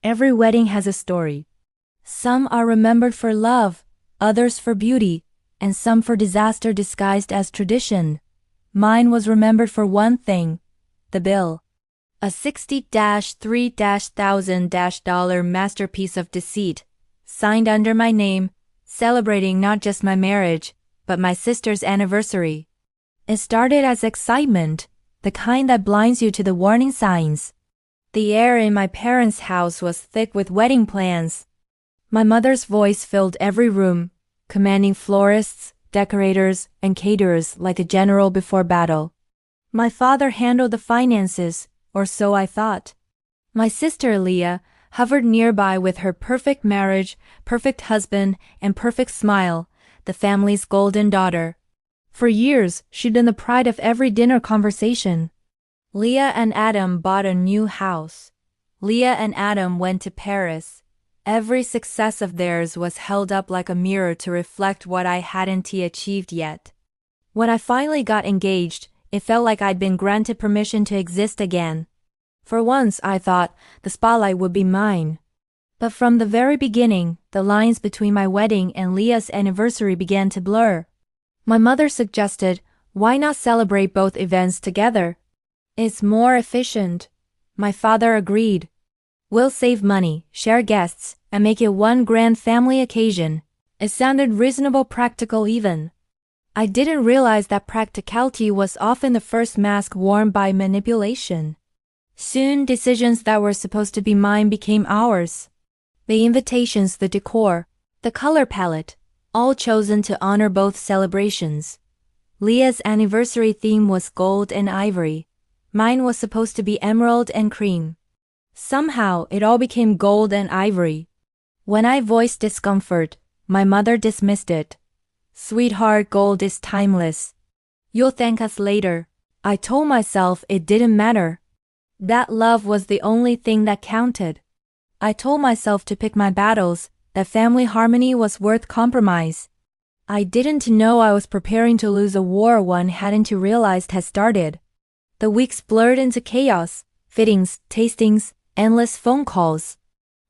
Every wedding has a story. Some are remembered for love, others for beauty, and some for disaster disguised as tradition. Mine was remembered for one thing: the bill. A $60,000 masterpiece of deceit, signed under my name, celebrating not just my marriage, but my sister's anniversary. It started as excitement, the kind that blinds you to the warning signs. The air in my parents' house was thick with wedding plans. My mother's voice filled every room, commanding florists, decorators, and caterers like a general before battle. My father handled the finances, or so I thought. My sister Leah hovered nearby with her perfect marriage, perfect husband, and perfect smile, the family's golden daughter. For years, she'd been the pride of every dinner conversation. Leah and Adam bought a new house. Leah and Adam went to Paris. Every success of theirs was held up like a mirror to reflect what I hadn't achieved yet. When I finally got engaged, it felt like I'd been granted permission to exist again. For once, I thought the spotlight would be mine. But from the very beginning, the lines between my wedding and Leah's anniversary began to blur. My mother suggested, why not celebrate both events together? It's more efficient. My father agreed. We'll save money, share guests, and make it one grand family occasion. It sounded reasonable, practical even. I didn't realize that practicality was often the first mask worn by manipulation. Soon, decisions that were supposed to be mine became ours. The invitations, the decor, the color palette, all chosen to honor both celebrations. Leah's anniversary theme was gold and ivory. Mine was supposed to be emerald and cream. Somehow, it all became gold and ivory. When I voiced discomfort, my mother dismissed it. Sweetheart, gold is timeless. You'll thank us later. I told myself it didn't matter. That love was the only thing that counted. I told myself to pick my battles, that family harmony was worth compromise. I didn't know I was preparing to lose a war one hadn't realized had started. The weeks blurred into chaos, fittings, tastings, endless phone calls.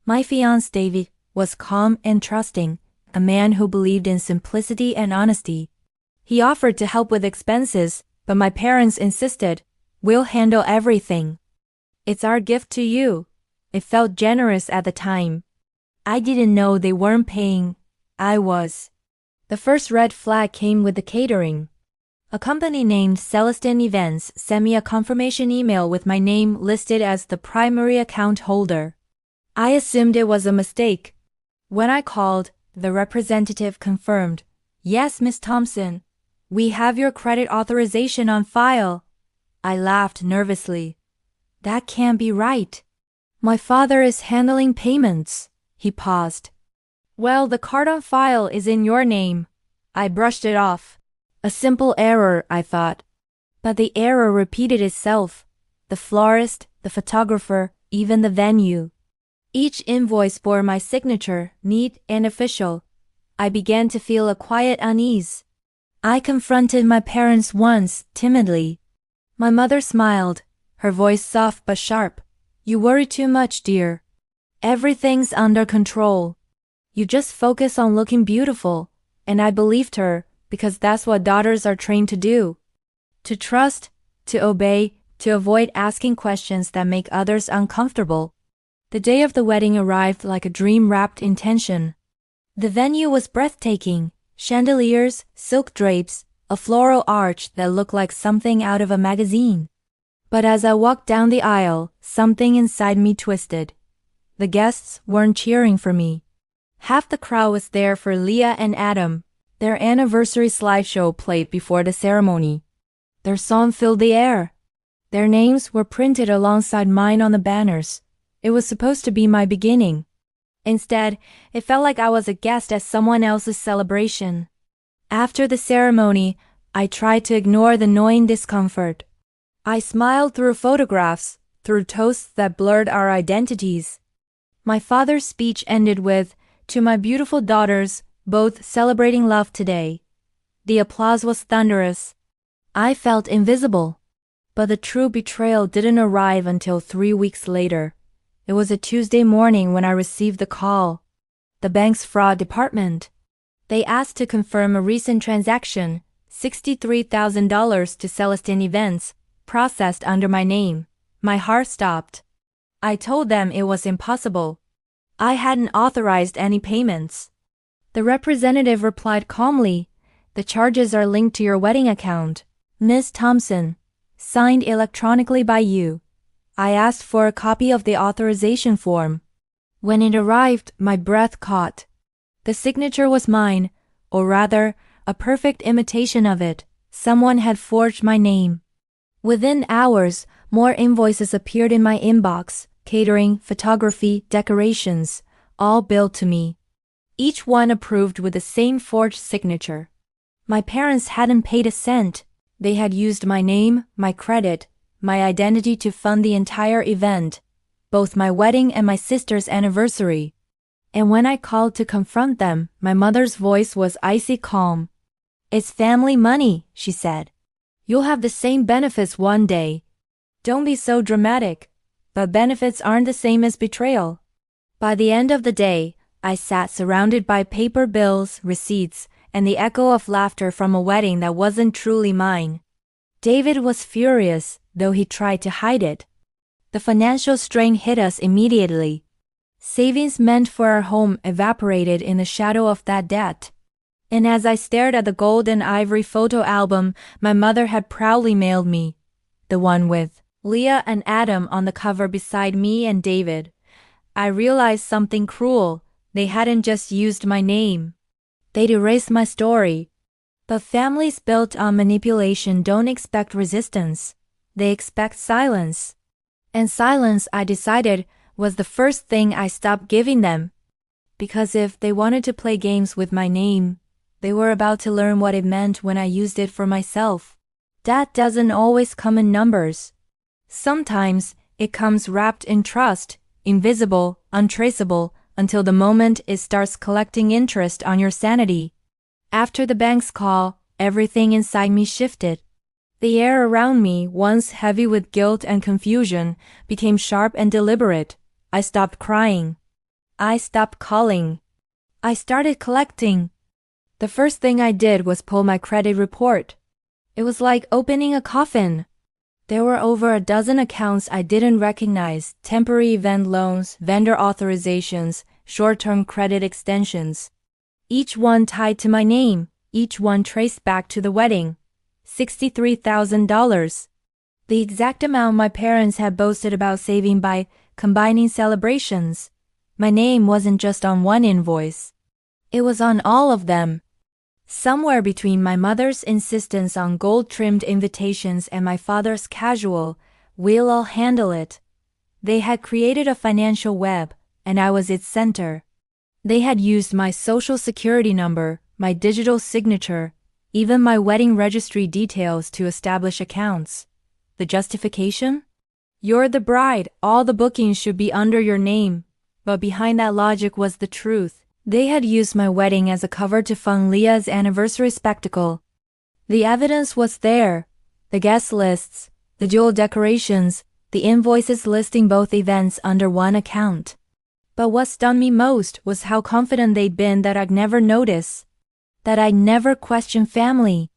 My fiancé David was calm and trusting, a man who believed in simplicity and honesty. He offered to help with expenses, but my parents insisted, we'll handle everything. It's our gift to you. It felt generous at the time. I didn't know they weren't paying. I was. The first red flag came with the catering. A company named Celestine Events sent me a confirmation email with my name listed as the primary account holder. I assumed it was a mistake. When I called, the representative confirmed, "Yes, Miss Thompson. We have your credit authorization on file." I laughed nervously. That can't be right. My father is handling payments. He paused. Well, the card on file is in your name. I brushed it off. A simple error, I thought. But the error repeated itself. The florist, the photographer, even the venue. Each invoice bore my signature, neat and official. I began to feel a quiet unease. I confronted my parents once, timidly. My mother smiled, her voice soft but sharp. You worry too much, dear. Everything's under control. You just focus on looking beautiful. And I believed her, because that's what daughters are trained to do. To trust, to obey, to avoid asking questions that make others uncomfortable. The day of the wedding arrived like a dream wrapped in tension. The venue was breathtaking. Chandeliers, silk drapes, a floral arch that looked like something out of a magazine. But as I walked down the aisle, something inside me twisted. The guests weren't cheering for me. Half the crowd was there for Leah and Adam. Their anniversary slideshow played before the ceremony. Their song filled the air. Their names were printed alongside mine on the banners. It was supposed to be my beginning. Instead, it felt like I was a guest at someone else's celebration. After the ceremony, I tried to ignore the gnawing discomfort. I smiled through photographs, through toasts that blurred our identities. My father's speech ended with, "To my beautiful daughters, both celebrating love today." The applause was thunderous. I felt invisible. But the true betrayal didn't arrive until 3 weeks later. It was a Tuesday morning when I received the call. The bank's fraud department. They asked to confirm a recent transaction, $63,000 to Celestine Events, processed under my name. My heart stopped. I told them it was impossible. I hadn't authorized any payments. The representative replied calmly, "The charges are linked to your wedding account, Ms. Thompson, signed electronically by you." I asked for a copy of the authorization form. When it arrived, my breath caught. The signature was mine, or rather, a perfect imitation of it. Someone had forged my name. Within hours, more invoices appeared in my inbox, catering, photography, decorations, all billed to me. Each one approved with the same forged signature. My parents hadn't paid a cent. They had used my name, my credit, my identity to fund the entire event, both my wedding and my sister's anniversary. And when I called to confront them, my mother's voice was icy calm. "It's family money," she said. "You'll have the same benefits one day. Don't be so dramatic." But benefits aren't the same as betrayal. By the end of the day, I sat surrounded by paper bills, receipts, and the echo of laughter from a wedding that wasn't truly mine. David was furious, though he tried to hide it. The financial strain hit us immediately. Savings meant for our home evaporated in the shadow of that debt. And as I stared at the gold and ivory photo album my mother had proudly mailed me, the one with Leah and Adam on the cover beside me and David, I realized something cruel. They hadn't just used my name. They'd erased my story. But families built on manipulation don't expect resistance. They expect silence. And silence, I decided, was the first thing I stopped giving them. Because if they wanted to play games with my name, they were about to learn what it meant when I used it for myself. That doesn't always come in numbers. Sometimes it comes wrapped in trust, invisible, untraceable, until the moment it starts collecting interest on your sanity. After the bank's call, everything inside me shifted. The air around me, once heavy with guilt and confusion, became sharp and deliberate. I stopped crying. I stopped calling. I started collecting. The first thing I did was pull my credit report. It was like opening a coffin. There were over a dozen accounts I didn't recognize: temporary event loans, vendor authorizations, short-term credit extensions. Each one tied to my name, each one traced back to the wedding. $63,000. The exact amount my parents had boasted about saving by combining celebrations. My name wasn't just on one invoice. It was on all of them. Somewhere between my mother's insistence on gold-trimmed invitations and my father's casual, "We'll all handle it," they had created a financial web, and I was its center. They had used my social security number, my digital signature, even my wedding registry details to establish accounts. The justification? "You're the bride, all the bookings should be under your name." But behind that logic was the truth. They had used my wedding as a cover to fund Leah's anniversary spectacle. The evidence was there. The guest lists, the jewel decorations, the invoices listing both events under one account. But what stunned me most was how confident they'd been that I'd never notice, that I'd never question family.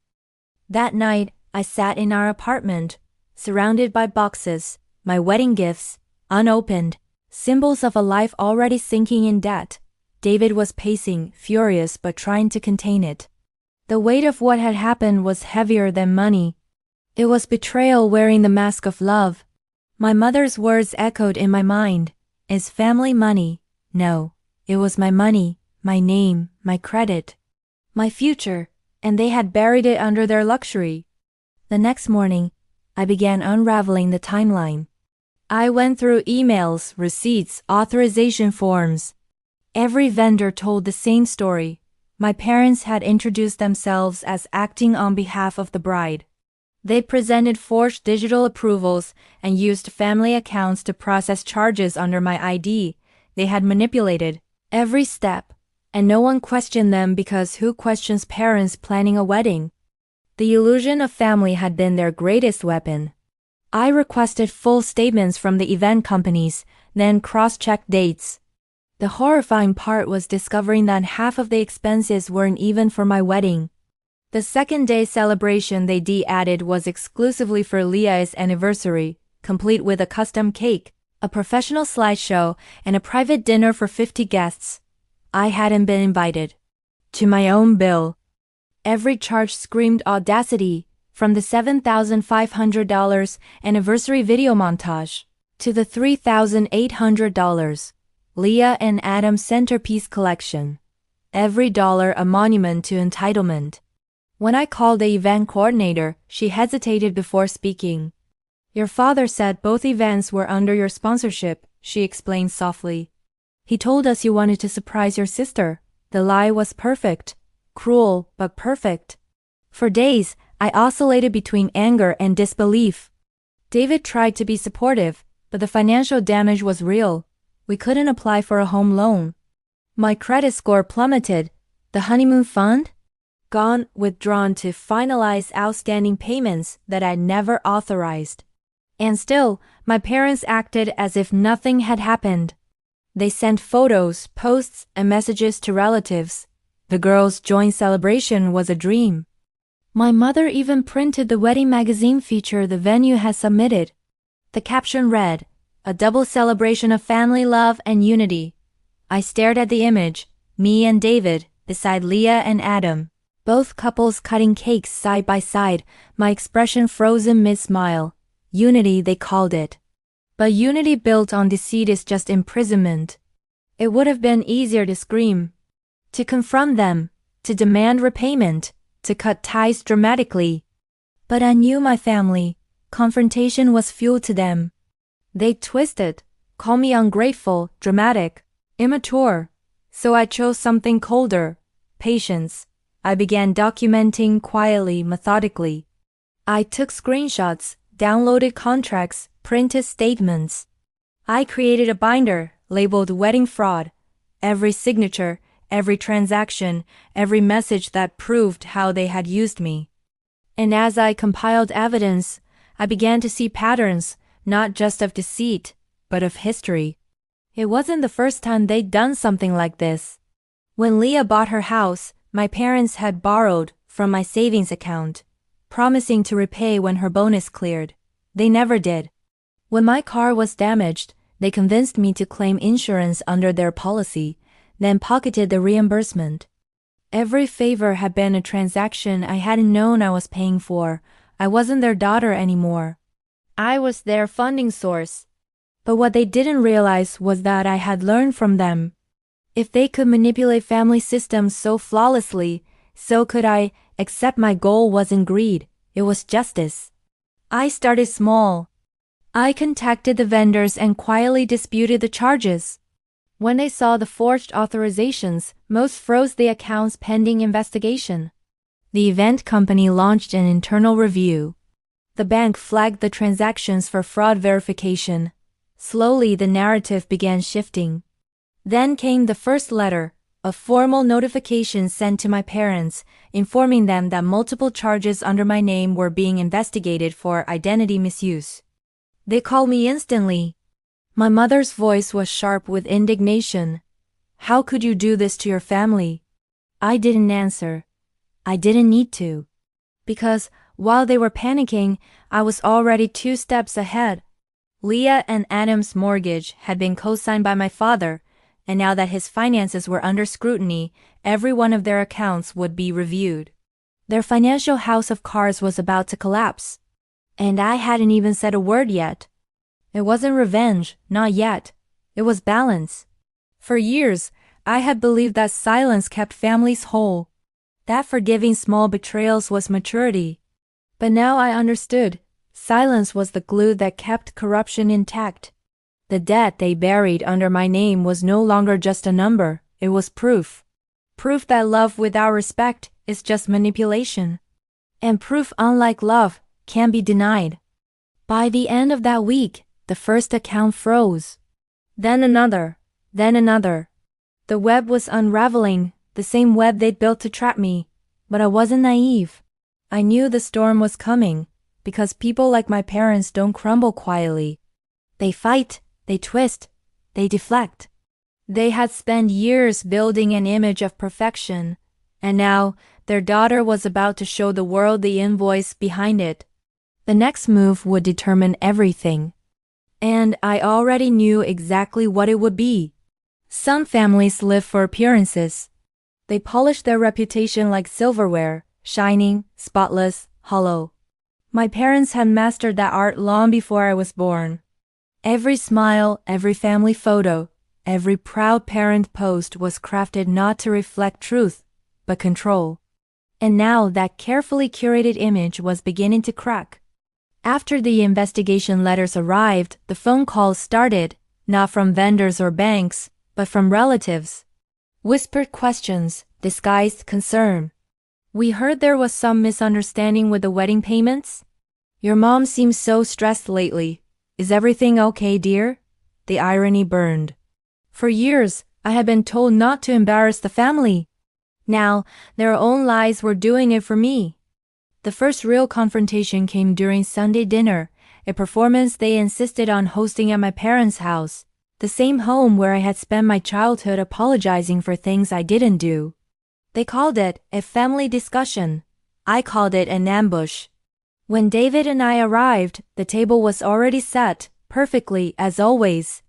That night, I sat in our apartment, surrounded by boxes, my wedding gifts, unopened, symbols of a life already sinking in debt. David was pacing, furious but trying to contain it. The weight of what had happened was heavier than money. It was betrayal wearing the mask of love. My mother's words echoed in my mind. "Is family money?" No, it was my money, my name, my credit, my future, and they had buried it under their luxury. The next morning, I began unraveling the timeline. I went through emails, receipts, authorization forms. Every vendor told the same story. My parents had introduced themselves as acting on behalf of the bride. They presented forged digital approvals and used family accounts to process charges under my ID. They had manipulated every step, and no one questioned them because who questions parents planning a wedding? The illusion of family had been their greatest weapon. I requested full statements from the event companies, then cross-checked dates. The horrifying part was discovering that half of the expenses weren't even for my wedding. The second-day celebration they added was exclusively for Leah's anniversary, complete with a custom cake, a professional slideshow, and a private dinner for 50 guests. I hadn't been invited. To my own bill. Every charge screamed audacity, from the $7,500 anniversary video montage to the $3,800 Leah and Adam centerpiece collection. Every dollar a monument to entitlement. When I called the event coordinator, she hesitated before speaking. "Your father said both events were under your sponsorship," she explained softly. "He told us you wanted to surprise your sister." The lie was perfect. Cruel, but perfect. For days, I oscillated between anger and disbelief. David tried to be supportive, but the financial damage was real. We couldn't apply for a home loan. My credit score plummeted. The honeymoon fund? Gone, withdrawn to finalize outstanding payments that I'd never authorized. And still, my parents acted as if nothing had happened. They sent photos, posts, and messages to relatives. The girls' joint celebration was a dream. My mother even printed the wedding magazine feature the venue had submitted. The caption read, "A double celebration of family love and unity." I stared at the image, me and David, beside Leah and Adam. Both couples cutting cakes side by side, my expression frozen mid-smile. Unity, they called it. But unity built on deceit is just imprisonment. It would have been easier to scream, to confront them, to demand repayment, to cut ties dramatically. But I knew my family. Confrontation was fuel to them. They twisted, called me ungrateful, dramatic, immature. So I chose something colder, patience. I began documenting quietly, methodically. I took screenshots, downloaded contracts, printed statements. I created a binder labeled wedding fraud. Every signature, every transaction, every message that proved how they had used me. And as I compiled evidence, I began to see patterns, not just of deceit, but of history. It wasn't the first time they'd done something like this. When Leah bought her house, my parents had borrowed from my savings account, promising to repay when her bonus cleared. They never did. When my car was damaged, they convinced me to claim insurance under their policy, then pocketed the reimbursement. Every favor had been a transaction I hadn't known I was paying for. I wasn't their daughter anymore. I was their funding source. But what they didn't realize was that I had learned from them. If they could manipulate family systems so flawlessly, so could I, except my goal wasn't greed, it was justice. I started small. I contacted the vendors and quietly disputed the charges. When they saw the forged authorizations, most froze the accounts pending investigation. The event company launched an internal review. The bank flagged the transactions for fraud verification. Slowly the narrative began shifting. Then came the first letter, a formal notification sent to my parents, informing them that multiple charges under my name were being investigated for identity misuse. They called me instantly. My mother's voice was sharp with indignation. "How could you do this to your family?" I didn't answer. I didn't need to. Because, while they were panicking, I was already 2 steps ahead. Leah and Adam's mortgage had been co-signed by my father, and now that his finances were under scrutiny, every one of their accounts would be reviewed. Their financial house of cards was about to collapse. And I hadn't even said a word yet. It wasn't revenge, not yet. It was balance. For years, I had believed that silence kept families whole. That forgiving small betrayals was maturity. But now I understood. Silence was the glue that kept corruption intact. The debt they buried under my name was no longer just a number, it was proof. Proof that love without respect is just manipulation. And proof, unlike love, can't be denied. By the end of that week, the first account froze. Then another. Then another. The web was unraveling, the same web they'd built to trap me. But I wasn't naive. I knew the storm was coming, because people like my parents don't crumble quietly. They fight, they twist, they deflect. They had spent years building an image of perfection, and now their daughter was about to show the world the invoice behind it. The next move would determine everything. And I already knew exactly what it would be. Some families live for appearances. They polish their reputation like silverware, shining, spotless, hollow. My parents had mastered that art long before I was born. Every smile, every family photo, every proud parent post was crafted not to reflect truth, but control. And now that carefully curated image was beginning to crack. After the investigation letters arrived, the phone calls started, not from vendors or banks, but from relatives. Whispered questions, disguised concern. We heard there was some misunderstanding with the wedding payments. Your mom seems so stressed lately. Is everything okay, dear? The irony burned. For years, I had been told not to embarrass the family. Now, their own lies were doing it for me. The first real confrontation came during Sunday dinner, a performance they insisted on hosting at my parents' house, the same home where I had spent my childhood apologizing for things I didn't do. They called it a family discussion. I called it an ambush. When David and I arrived, the table was already set, perfectly as always.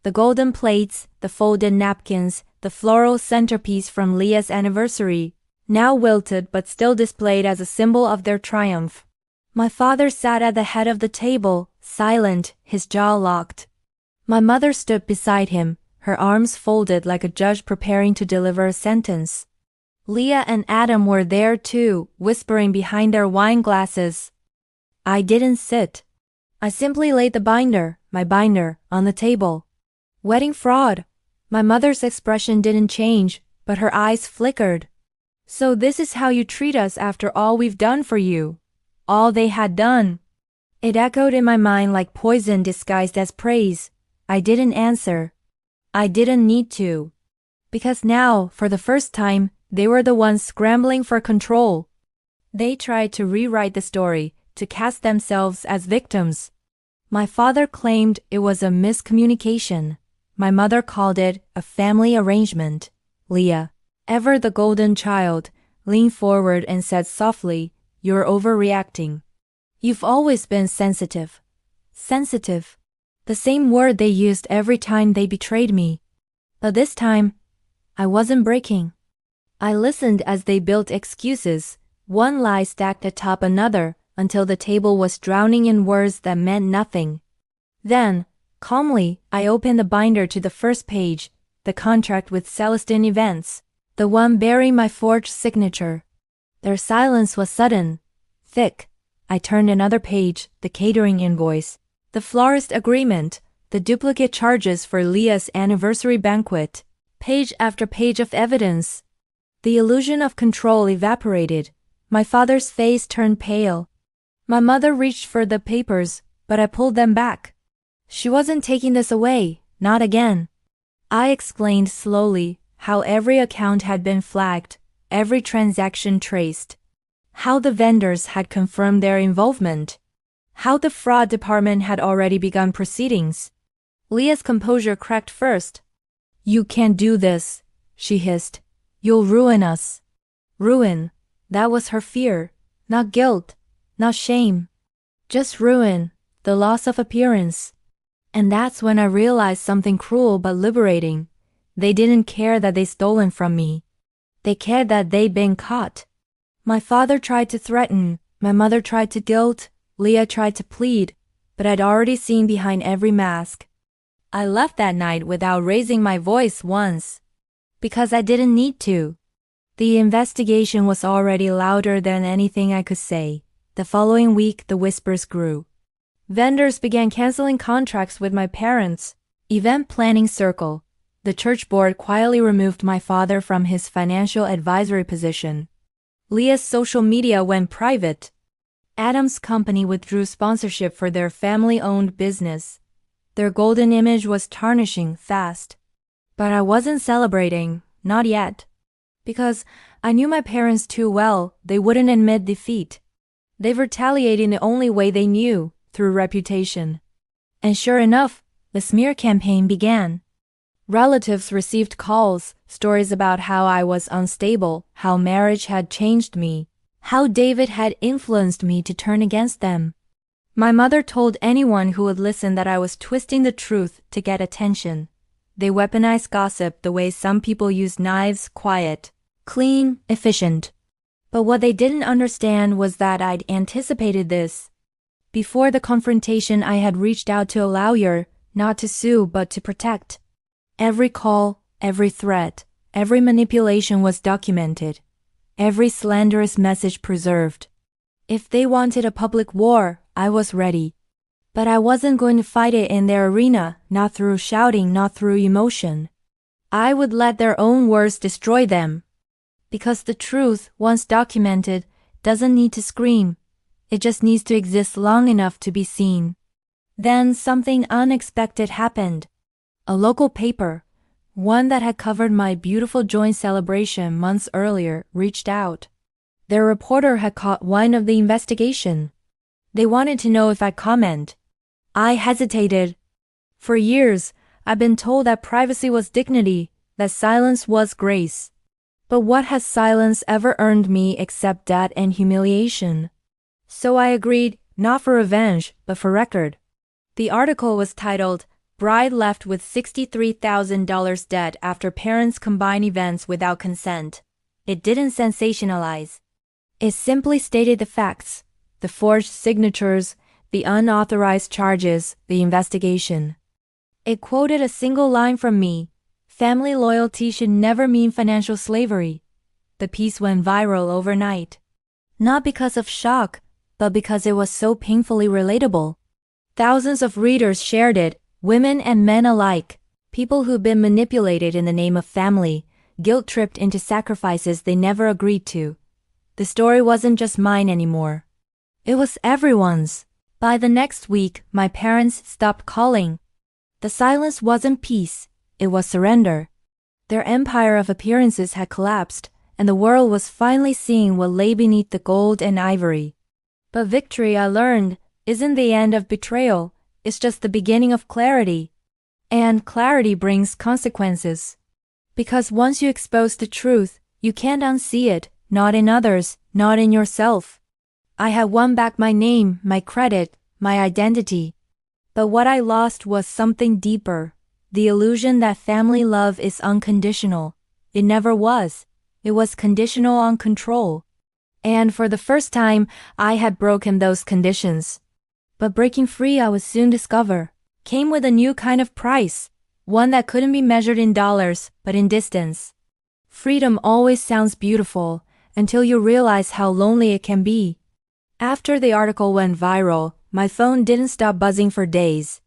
The golden plates, the folded napkins, the floral centerpiece from Leah's anniversary, now wilted but still displayed as a symbol of their triumph. My father sat at the head of the table, silent, his jaw locked. My mother stood beside him, her arms folded like a judge preparing to deliver a sentence. Leah and Adam were there too, whispering behind their wine glasses. I didn't sit. I simply laid the binder, my binder, on the table. Wedding fraud. My mother's expression didn't change, but her eyes flickered. So this is how you treat us after all we've done for you. All they had done. It echoed in my mind like poison disguised as praise. I didn't answer. I didn't need to. Because now, for the first time, they were the ones scrambling for control. They tried to rewrite the story, to cast themselves as victims. My father claimed it was a miscommunication. My mother called it a family arrangement. Leah, ever the golden child, leaned forward and said softly, "You're overreacting. You've always been sensitive." Sensitive. The same word they used every time they betrayed me. But this time, I wasn't breaking. I listened as they built excuses, one lie stacked atop another, until the table was drowning in words that meant nothing. Then, calmly, I opened the binder to the first page, the contract with Celestine Events, the one bearing my forged signature. Their silence was sudden, thick. I turned another page, the catering invoice, the florist agreement, the duplicate charges for Leah's anniversary banquet, page after page of evidence. The illusion of control evaporated. My father's face turned pale. My mother reached for the papers, but I pulled them back. She wasn't taking this away, not again. I explained slowly how every account had been flagged, every transaction traced, how the vendors had confirmed their involvement, how the fraud department had already begun proceedings. Leah's composure cracked first. "You can't do this," she hissed. "You'll ruin us." Ruin. That was her fear. Not guilt. Not shame. Just ruin. The loss of appearance. And that's when I realized something cruel but liberating. They didn't care that they'd stolen from me. They cared that they'd been caught. My father tried to threaten. My mother tried to guilt. Leah tried to plead. But I'd already seen behind every mask. I left that night without raising my voice once. Because I didn't need to. The investigation was already louder than anything I could say. The following week, the whispers grew. Vendors began canceling contracts with my parents. Event planning circle. The church board quietly removed my father from his financial advisory position. Leah's social media went private. Adam's company withdrew sponsorship for their family-owned business. Their golden image was tarnishing fast. But I wasn't celebrating, not yet. Because I knew my parents too well, they wouldn't admit defeat. They'd retaliate in the only way they knew, through reputation. And sure enough, the smear campaign began. Relatives received calls, stories about how I was unstable, how marriage had changed me, how David had influenced me to turn against them. My mother told anyone who would listen that I was twisting the truth to get attention. They weaponized gossip the way some people use knives, quiet, clean, efficient. But what they didn't understand was that I'd anticipated this. Before the confrontation, I had reached out to a lawyer, not to sue but to protect. Every call, every threat, every manipulation was documented. Every slanderous message preserved. If they wanted a public war, I was ready. But I wasn't going to fight it in their arena, not through shouting, not through emotion. I would let their own words destroy them. Because the truth, once documented, doesn't need to scream. It just needs to exist long enough to be seen. Then something unexpected happened. A local paper, one that had covered my beautiful joint celebration months earlier, reached out. Their reporter had caught wind of the investigation. They wanted to know if I'd comment. I hesitated. For years, I've been told that privacy was dignity, that silence was grace. But what has silence ever earned me except debt and humiliation? So I agreed, not for revenge, but for record. The article was titled, "Bride Left with $63,000 Debt After Parents Combine Events Without Consent." It didn't sensationalize. It simply stated the facts, the forged signatures, the unauthorized charges, the investigation. It quoted a single line from me: "Family loyalty should never mean financial slavery." The piece went viral overnight. Not because of shock, but because it was so painfully relatable. Thousands of readers shared it, women and men alike, people who'd been manipulated in the name of family, guilt-tripped into sacrifices they never agreed to. The story wasn't just mine anymore. It was everyone's. By the next week, my parents stopped calling. The silence wasn't peace, it was surrender. Their empire of appearances had collapsed, and the world was finally seeing what lay beneath the gold and ivory. But victory, I learned, isn't the end of betrayal, it's just the beginning of clarity. And clarity brings consequences. Because once you expose the truth, you can't unsee it, not in others, not in yourself. I had won back my name, my credit, my identity. But what I lost was something deeper, the illusion that family love is unconditional. It never was. It was conditional on control. And for the first time, I had broken those conditions. But breaking free, I would soon discover, came with a new kind of price, one that couldn't be measured in dollars, but in distance. Freedom always sounds beautiful, until you realize how lonely it can be. After the article went viral, my phone didn't stop buzzing for days.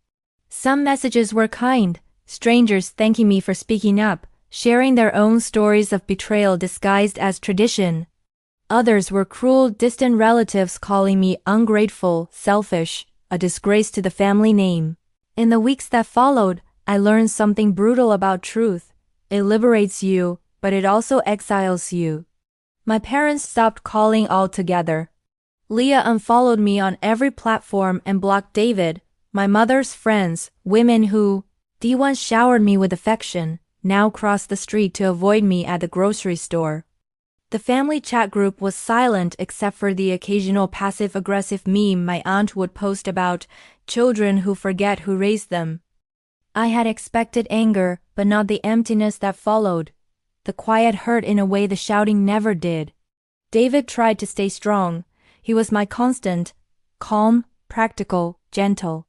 Some messages were kind, strangers thanking me for speaking up, sharing their own stories of betrayal disguised as tradition. Others were cruel, distant relatives calling me ungrateful, selfish, a disgrace to the family name. In the weeks that followed, I learned something brutal about truth. It liberates you, but it also exiles you. My parents stopped calling altogether. Leah unfollowed me on every platform and blocked David. My mother's friends, women who once showered me with affection, now crossed the street to avoid me at the grocery store. The family chat group was silent except for the occasional passive-aggressive meme my aunt would post about children who forget who raised them. I had expected anger, but not the emptiness that followed. The quiet hurt in a way the shouting never did. David tried to stay strong. He was my constant, calm, practical, gentle.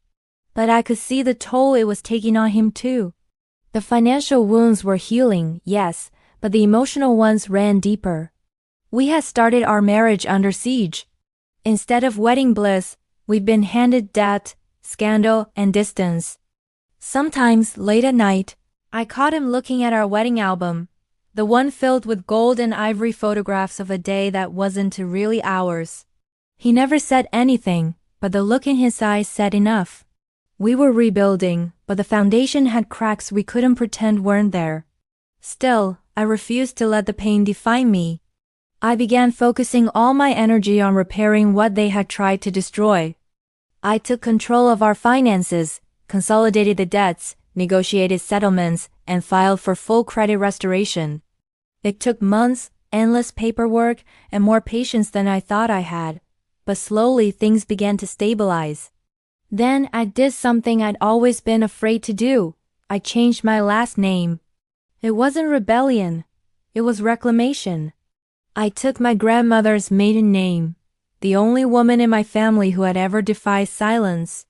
But I could see the toll it was taking on him too. The financial wounds were healing, yes, but the emotional ones ran deeper. We had started our marriage under siege. Instead of wedding bliss, we'd been handed debt, scandal, and distance. Sometimes, late at night, I caught him looking at our wedding album, the one filled with gold and ivory photographs of a day that wasn't really ours. He never said anything, but the look in his eyes said enough. We were rebuilding, but the foundation had cracks we couldn't pretend weren't there. Still, I refused to let the pain define me. I began focusing all my energy on repairing what they had tried to destroy. I took control of our finances, consolidated the debts, negotiated settlements, and filed for full credit restoration. It took months, endless paperwork, and more patience than I thought I had, but slowly things began to stabilize. Then I did something I'd always been afraid to do. I changed my last name. It wasn't rebellion. It was reclamation. I took my grandmother's maiden name, the only woman in my family who had ever defied silence.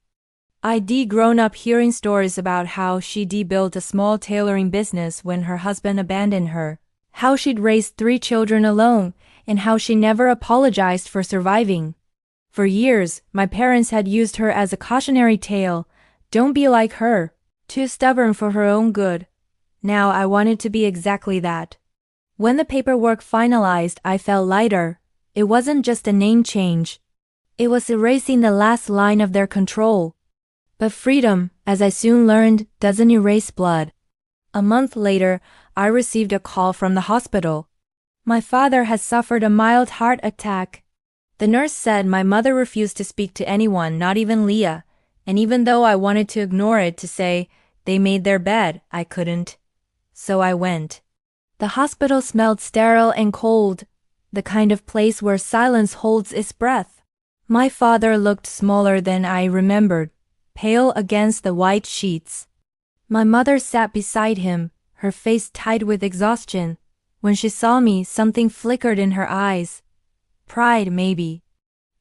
I'd grown up hearing stories about how she'd built a small tailoring business when her husband abandoned her, how she'd raised 3 children alone, and how she never apologized for surviving. For years, my parents had used her as a cautionary tale. Don't be like her, too stubborn for her own good. Now I wanted to be exactly that. When the paperwork finalized, I felt lighter. It wasn't just a name change. It was erasing the last line of their control. But freedom, as I soon learned, doesn't erase blood. A month later, I received a call from the hospital. My father had suffered a mild heart attack. The nurse said my mother refused to speak to anyone, not even Leah, and even though I wanted to ignore it to say they made their bed, I couldn't. So I went. The hospital smelled sterile and cold, the kind of place where silence holds its breath. My father looked smaller than I remembered, pale against the white sheets. My mother sat beside him, her face tight with exhaustion. When she saw me, something flickered in her eyes. Pride, maybe.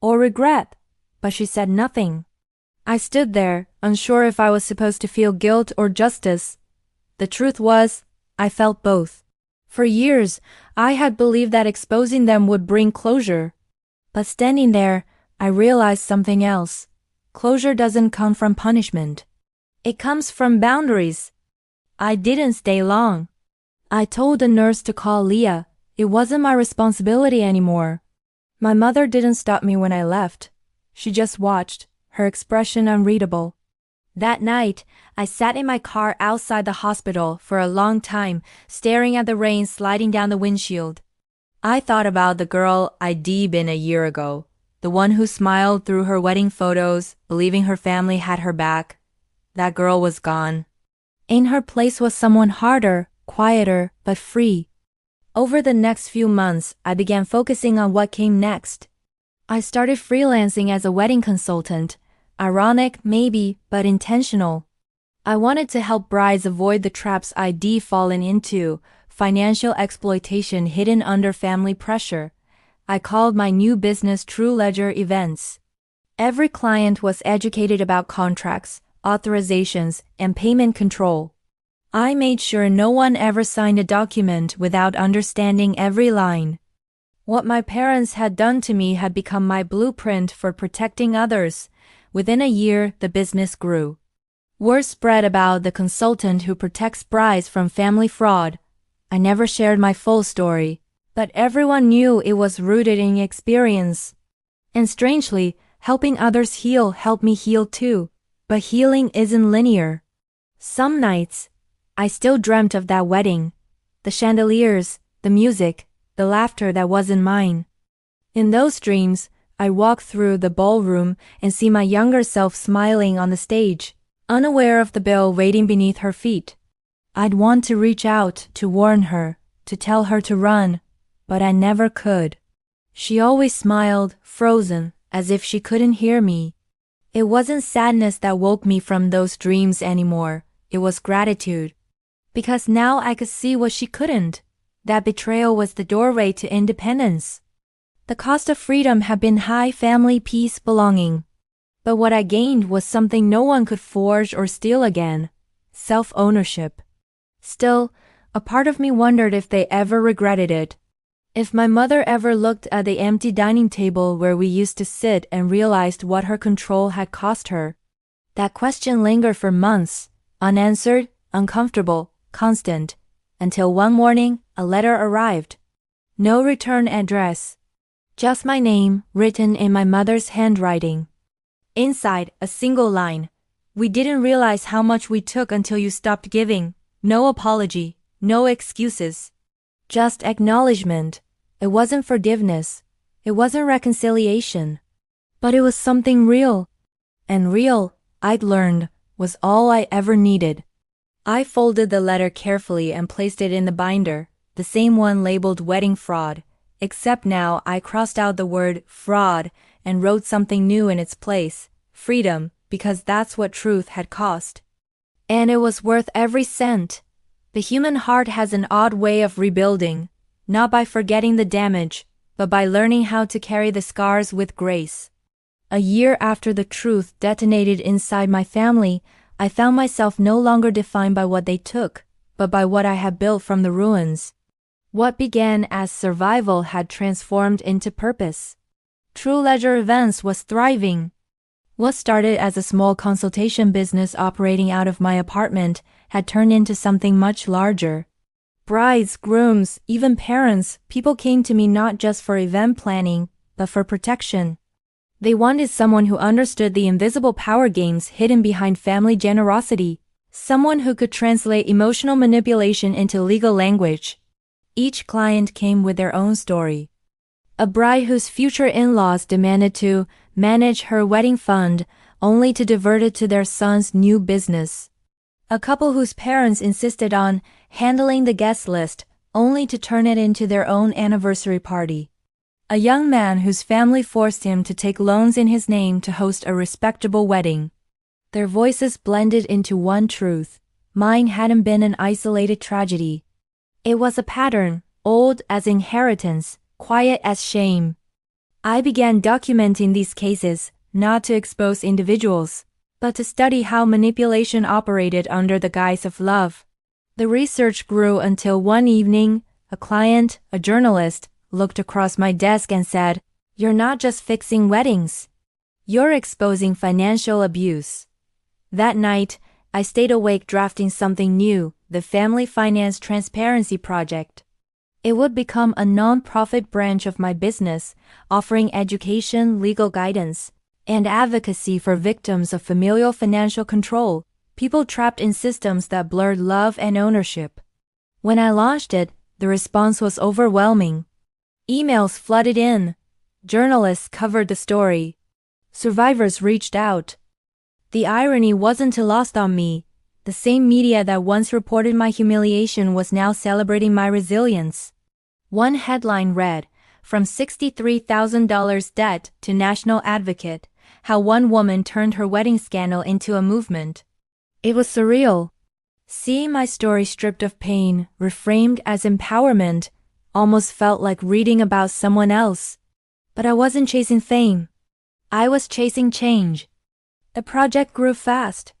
Or regret, but she said nothing. I stood there, unsure if I was supposed to feel guilt or justice. The truth was, I felt both. For years, I had believed that exposing them would bring closure. But standing there, I realized something else. Closure doesn't come from punishment. It comes from boundaries. I didn't stay long. I told the nurse to call Leah. It wasn't my responsibility anymore. My mother didn't stop me when I left. She just watched, her expression unreadable. That night, I sat in my car outside the hospital for a long time, staring at the rain sliding down the windshield. I thought about the girl I'd been a year ago, the one who smiled through her wedding photos, believing her family had her back. That girl was gone. In her place was someone harder, quieter, but free. Over the next few months, I began focusing on what came next. I started freelancing as a wedding consultant. Ironic, maybe, but intentional. I wanted to help brides avoid the traps I'd fallen into, financial exploitation hidden under family pressure. I called my new business True Ledger Events. Every client was educated about contracts, authorizations, and payment control. I made sure no one ever signed a document without understanding every line. What my parents had done to me had become my blueprint for protecting others. Within a year, the business grew. Word spread about the consultant who protects brides from family fraud. I never shared my full story, but everyone knew it was rooted in experience. And strangely, helping others heal helped me heal too. But healing isn't linear. Some nights, I still dreamt of that wedding. The chandeliers, the music, the laughter that wasn't mine. In those dreams, I walk through the ballroom and see my younger self smiling on the stage, unaware of the bill waiting beneath her feet. I'd want to reach out to warn her, to tell her to run, but I never could. She always smiled, frozen, as if she couldn't hear me. It wasn't sadness that woke me from those dreams anymore. It was gratitude. Because now I could see what she couldn't. That betrayal was the doorway to independence. The cost of freedom had been high: family, peace, belonging. But what I gained was something no one could forge or steal again: self-ownership. Still, a part of me wondered if they ever regretted it. If my mother ever looked at the empty dining table where we used to sit and realized what her control had cost her. That question lingered for months, unanswered, uncomfortable, constant, until one morning a letter arrived. No return address. Just my name, written in my mother's handwriting. Inside, a single line: "We didn't realize how much we took until you stopped giving." No apology, no excuses. Just acknowledgement. It wasn't forgiveness. It wasn't reconciliation. But it was something real. And real, I'd learned, was all I ever needed. I folded the letter carefully and placed it in the binder, the same one labeled wedding fraud, except now I crossed out the word fraud and wrote something new in its place, freedom, because that's what truth had cost. And it was worth every cent. The human heart has an odd way of rebuilding, not by forgetting the damage, but by learning how to carry the scars with grace. A year after the truth detonated inside my family, I found myself no longer defined by what they took, but by what I had built from the ruins. What began as survival had transformed into purpose. True Leisure Events was thriving. What started as a small consultation business operating out of my apartment had turned into something much larger. Brides, grooms, even parents, people came to me not just for event planning, but for protection. They wanted someone who understood the invisible power games hidden behind family generosity, someone who could translate emotional manipulation into legal language. Each client came with their own story. A bride whose future in-laws demanded to manage her wedding fund, only to divert it to their son's new business. A couple whose parents insisted on handling the guest list, only to turn it into their own anniversary party. A young man whose family forced him to take loans in his name to host a respectable wedding. Their voices blended into one truth. Mine hadn't been an isolated tragedy. It was a pattern, old as inheritance, quiet as shame. I began documenting these cases, not to expose individuals, but to study how manipulation operated under the guise of love. The research grew until one evening, a client, a journalist, looked across my desk and said, "You're not just fixing weddings. You're exposing financial abuse." That night, I stayed awake drafting something new, the Family Finance Transparency Project. It would become a non-profit branch of my business, offering education, legal guidance, and advocacy for victims of familial financial control, people trapped in systems that blurred love and ownership. When I launched it, the response was overwhelming. Emails flooded in. Journalists covered the story. Survivors reached out. The irony wasn't lost on me. The same media that once reported my humiliation was now celebrating my resilience. One headline read, "From $63,000 debt to national advocate, how one woman turned her wedding scandal into a movement." It was surreal. Seeing my story stripped of pain, reframed as empowerment, almost felt like reading about someone else. But I wasn't chasing fame. I was chasing change. The project grew fast.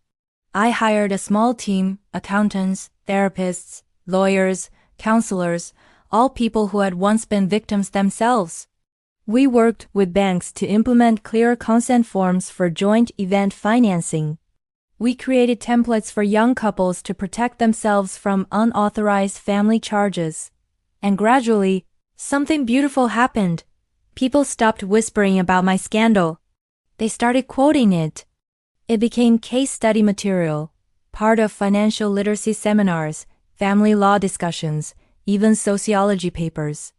I hired a small team, accountants, therapists, lawyers, counselors, all people who had once been victims themselves. We worked with banks to implement clearer consent forms for joint event financing. We created templates for young couples to protect themselves from unauthorized family charges. And gradually, something beautiful happened. People stopped whispering about my scandal. They started quoting it. It became case study material, part of financial literacy seminars, family law discussions, even sociology papers.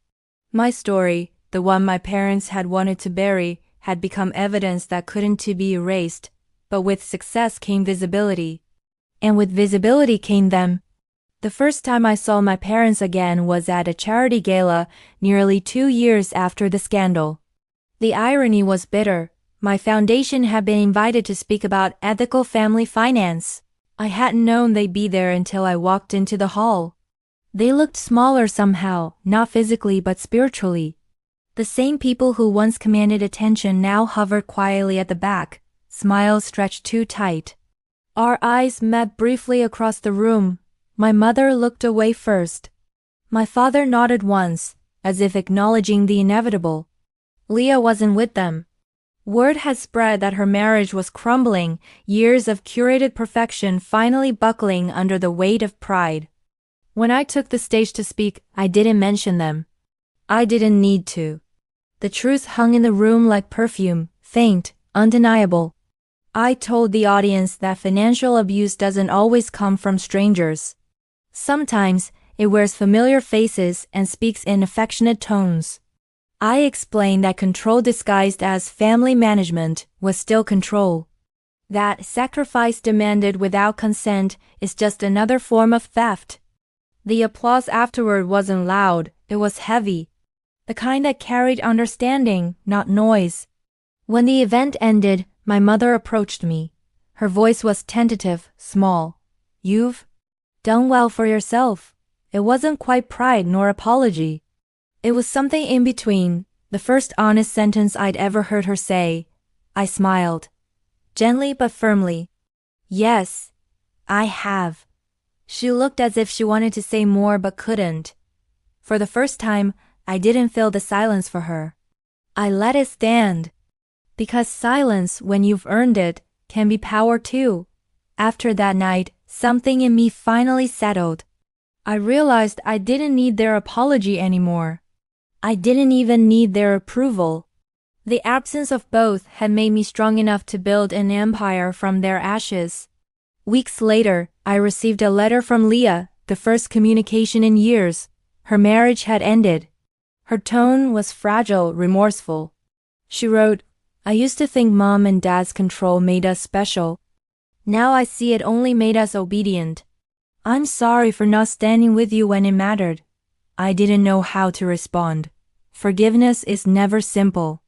My story, the one my parents had wanted to bury, had become evidence that couldn't be erased, but with success came visibility. And with visibility came them. The first time I saw my parents again was at a charity gala nearly 2 years after the scandal. The irony was bitter. My foundation had been invited to speak about ethical family finance. I hadn't known they'd be there until I walked into the hall. They looked smaller somehow, not physically but spiritually. The same people who once commanded attention now hovered quietly at the back, smiles stretched too tight. Our eyes met briefly across the room. My mother looked away first. My father nodded once, as if acknowledging the inevitable. Leah wasn't with them. Word had spread that her marriage was crumbling, years of curated perfection finally buckling under the weight of pride. When I took the stage to speak, I didn't mention them. I didn't need to. The truth hung in the room like perfume, faint, undeniable. I told the audience that financial abuse doesn't always come from strangers. Sometimes, it wears familiar faces and speaks in affectionate tones. I explained that control disguised as family management was still control. That sacrifice demanded without consent is just another form of theft. The applause afterward wasn't loud, it was heavy. The kind that carried understanding, not noise. When the event ended, my mother approached me. Her voice was tentative, small. "You've done well for yourself." It wasn't quite pride nor apology. It was something in between, the first honest sentence I'd ever heard her say. I smiled. Gently but firmly. "Yes, I have." She looked as if she wanted to say more but couldn't. For the first time, I didn't fill the silence for her. I let it stand. Because silence, when you've earned it, can be power too. After that night, something in me finally settled. I realized I didn't need their apology anymore. I didn't even need their approval. The absence of both had made me strong enough to build an empire from their ashes. Weeks later, I received a letter from Leah, the first communication in years. Her marriage had ended. Her tone was fragile, remorseful. She wrote, "I used to think Mom and Dad's control made us special. Now I see it only made us obedient. I'm sorry for not standing with you when it mattered. I didn't know how to respond. Forgiveness is never simple."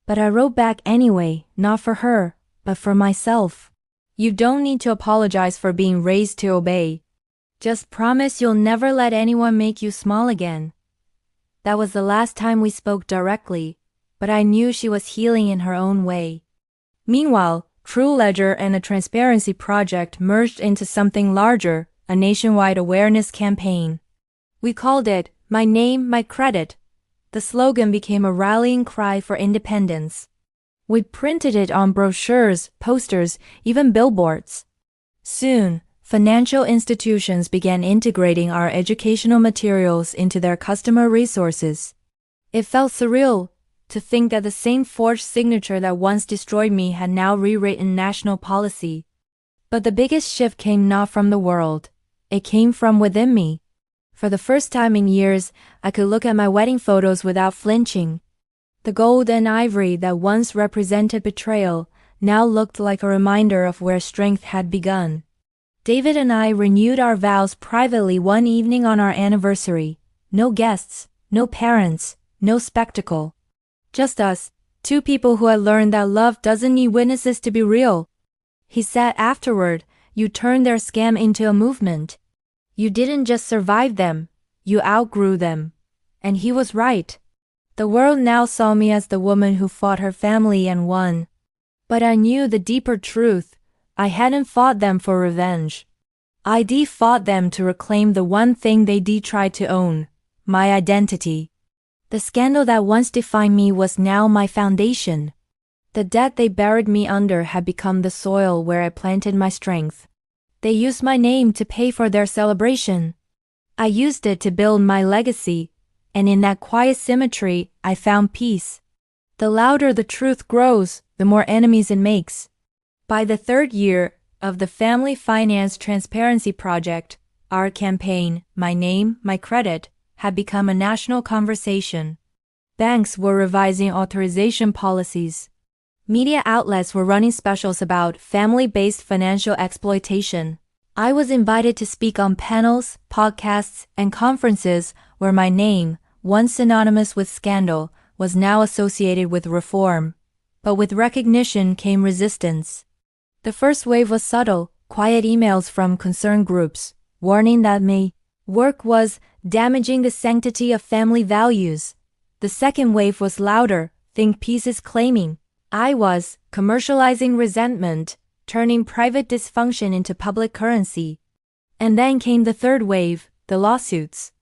But I wrote back anyway, not for her, but for myself. You don't need to apologize for being raised to obey. Just promise you'll never let anyone make you small again. That was the last time we spoke directly, but I knew she was healing in her own way. Meanwhile, True Ledger and the Transparency Project merged into something larger, a nationwide awareness campaign. We called it My Name, My Credit. The slogan became a rallying cry for independence. We printed it on brochures, posters, even billboards. Soon, financial institutions began integrating our educational materials into their customer resources. It felt surreal to think that the same forged signature that once destroyed me had now rewritten national policy. But the biggest shift came not from the world. It came from within me. For the first time in years, I could look at my wedding photos without flinching. The gold and ivory that once represented betrayal now looked like a reminder of where strength had begun. David and I renewed our vows privately one evening on our anniversary. No guests, no parents, no spectacle. Just us, two people who had learned that love doesn't need witnesses to be real. He said afterward, "You turned their scam into a movement. You didn't just survive them, you outgrew them." And he was right. The world now saw me as the woman who fought her family and won. But I knew the deeper truth. I hadn't fought them for revenge. I fought them to reclaim the one thing they tried to own, my identity. The scandal that once defined me was now my foundation. The debt they buried me under had become the soil where I planted my strength. They used my name to pay for their celebration. I used it to build my legacy, and in that quiet symmetry, I found peace. The louder the truth grows, the more enemies it makes. By the third year of the Family Finance Transparency Project, our campaign, My Name, My Credit, had become a national conversation. Banks were revising authorization policies. Media outlets were running specials about family-based financial exploitation. I was invited to speak on panels, podcasts, and conferences where my name, once synonymous with scandal, was now associated with reform. But with recognition came resistance. The first wave was subtle, quiet emails from concerned groups, warning that my work was damaging the sanctity of family values. The second wave was louder, think pieces claiming I was commercializing resentment, turning private dysfunction into public currency. And then came the third wave, the lawsuits.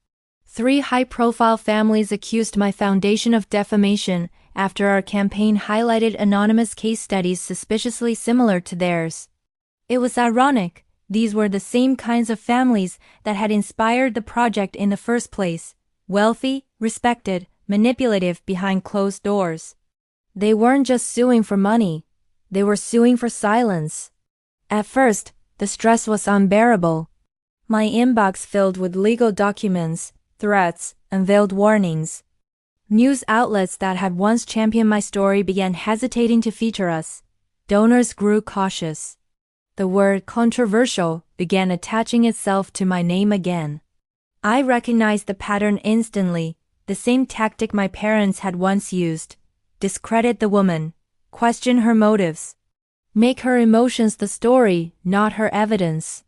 3 high-profile families accused my foundation of defamation after our campaign highlighted anonymous case studies suspiciously similar to theirs. It was ironic. These were the same kinds of families that had inspired the project in the first place, wealthy, respected, manipulative behind closed doors. They weren't just suing for money, they were suing for silence. At first, the stress was unbearable. My inbox filled with legal documents, threats, and veiled warnings. News outlets that had once championed my story began hesitating to feature us. donors grew cautious. The word controversial began attaching itself to my name again. I recognized the pattern instantly, the same tactic my parents had once used. Discredit the woman, question her motives, make her emotions the story, not her evidence.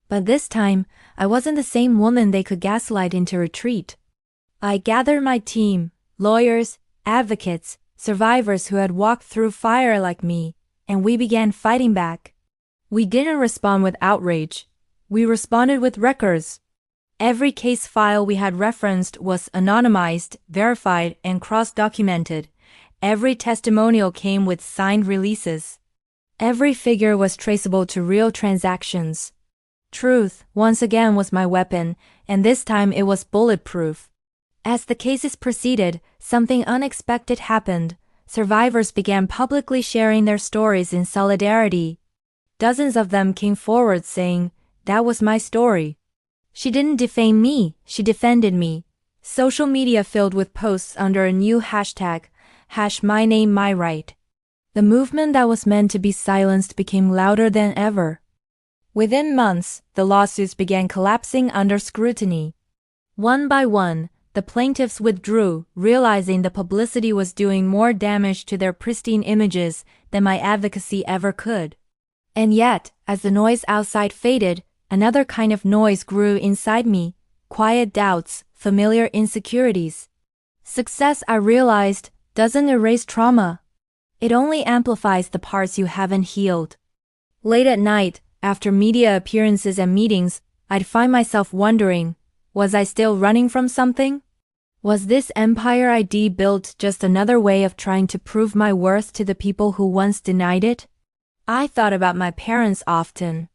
But this time, I wasn't the same woman they could gaslight into retreat. I gathered my team, lawyers, advocates, survivors who had walked through fire like me, and we began fighting back. We didn't respond with outrage. We responded with records. Every case file we had referenced was anonymized, verified, and cross-documented. Every testimonial came with signed releases. Every figure was traceable to real transactions. Truth, once again, was my weapon, and this time it was bulletproof. As the cases proceeded, something unexpected happened. Survivors began publicly sharing their stories in solidarity. Dozens of them came forward saying, "That was my story. She didn't defame me, she defended me." Social media filled with posts under a new hashtag, #MyNameMyRight. The movement that was meant to be silenced became louder than ever. Within months, the lawsuits began collapsing under scrutiny. One by one, the plaintiffs withdrew, realizing the publicity was doing more damage to their pristine images than my advocacy ever could. And yet, as the noise outside faded, another kind of noise grew inside me, quiet doubts, familiar insecurities. Success, I realized, doesn't erase trauma. It only amplifies the parts you haven't healed. Late at night, after media appearances and meetings, I'd find myself wondering, was I still running from something? Was this empire ID built just another way of trying to prove my worth to the people who once denied it? I thought about my parents often.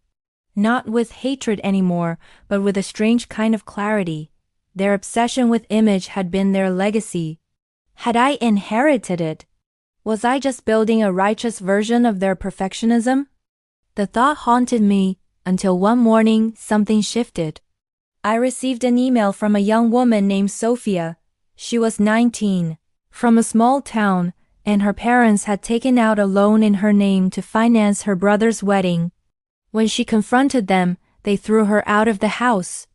Not with hatred anymore, but with a strange kind of clarity. Their obsession with image had been their legacy. Had I inherited it? Was I just building a righteous version of their perfectionism? The thought haunted me until one morning something shifted. I received an email from a young woman named Sophia. She was 19, from a small town, and her parents had taken out a loan in her name to finance her brother's wedding. When she confronted them, they threw her out of the house.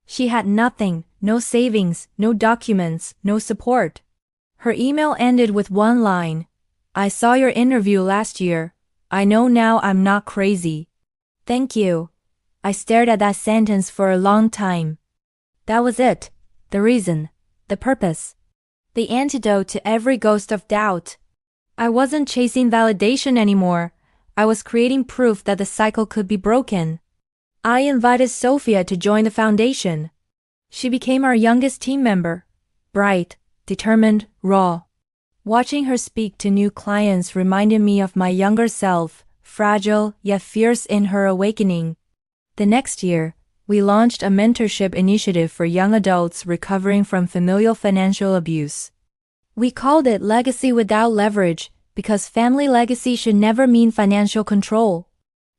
She had nothing, no savings, no documents, no support. Her email ended with one line, "I saw your interview last year. I know now I'm not crazy. Thank you." I stared at that sentence for a long time. That was it. The reason. The purpose. The antidote to every ghost of doubt. I wasn't chasing validation anymore. I was creating proof that the cycle could be broken. I invited Sophia to join the foundation. She became our youngest team member. Bright, determined, raw. Watching her speak to new clients reminded me of my younger self, fragile yet fierce in her awakening. The next year, we launched a mentorship initiative for young adults recovering from familial financial abuse. We called it Legacy Without Leverage because family legacy should never mean financial control.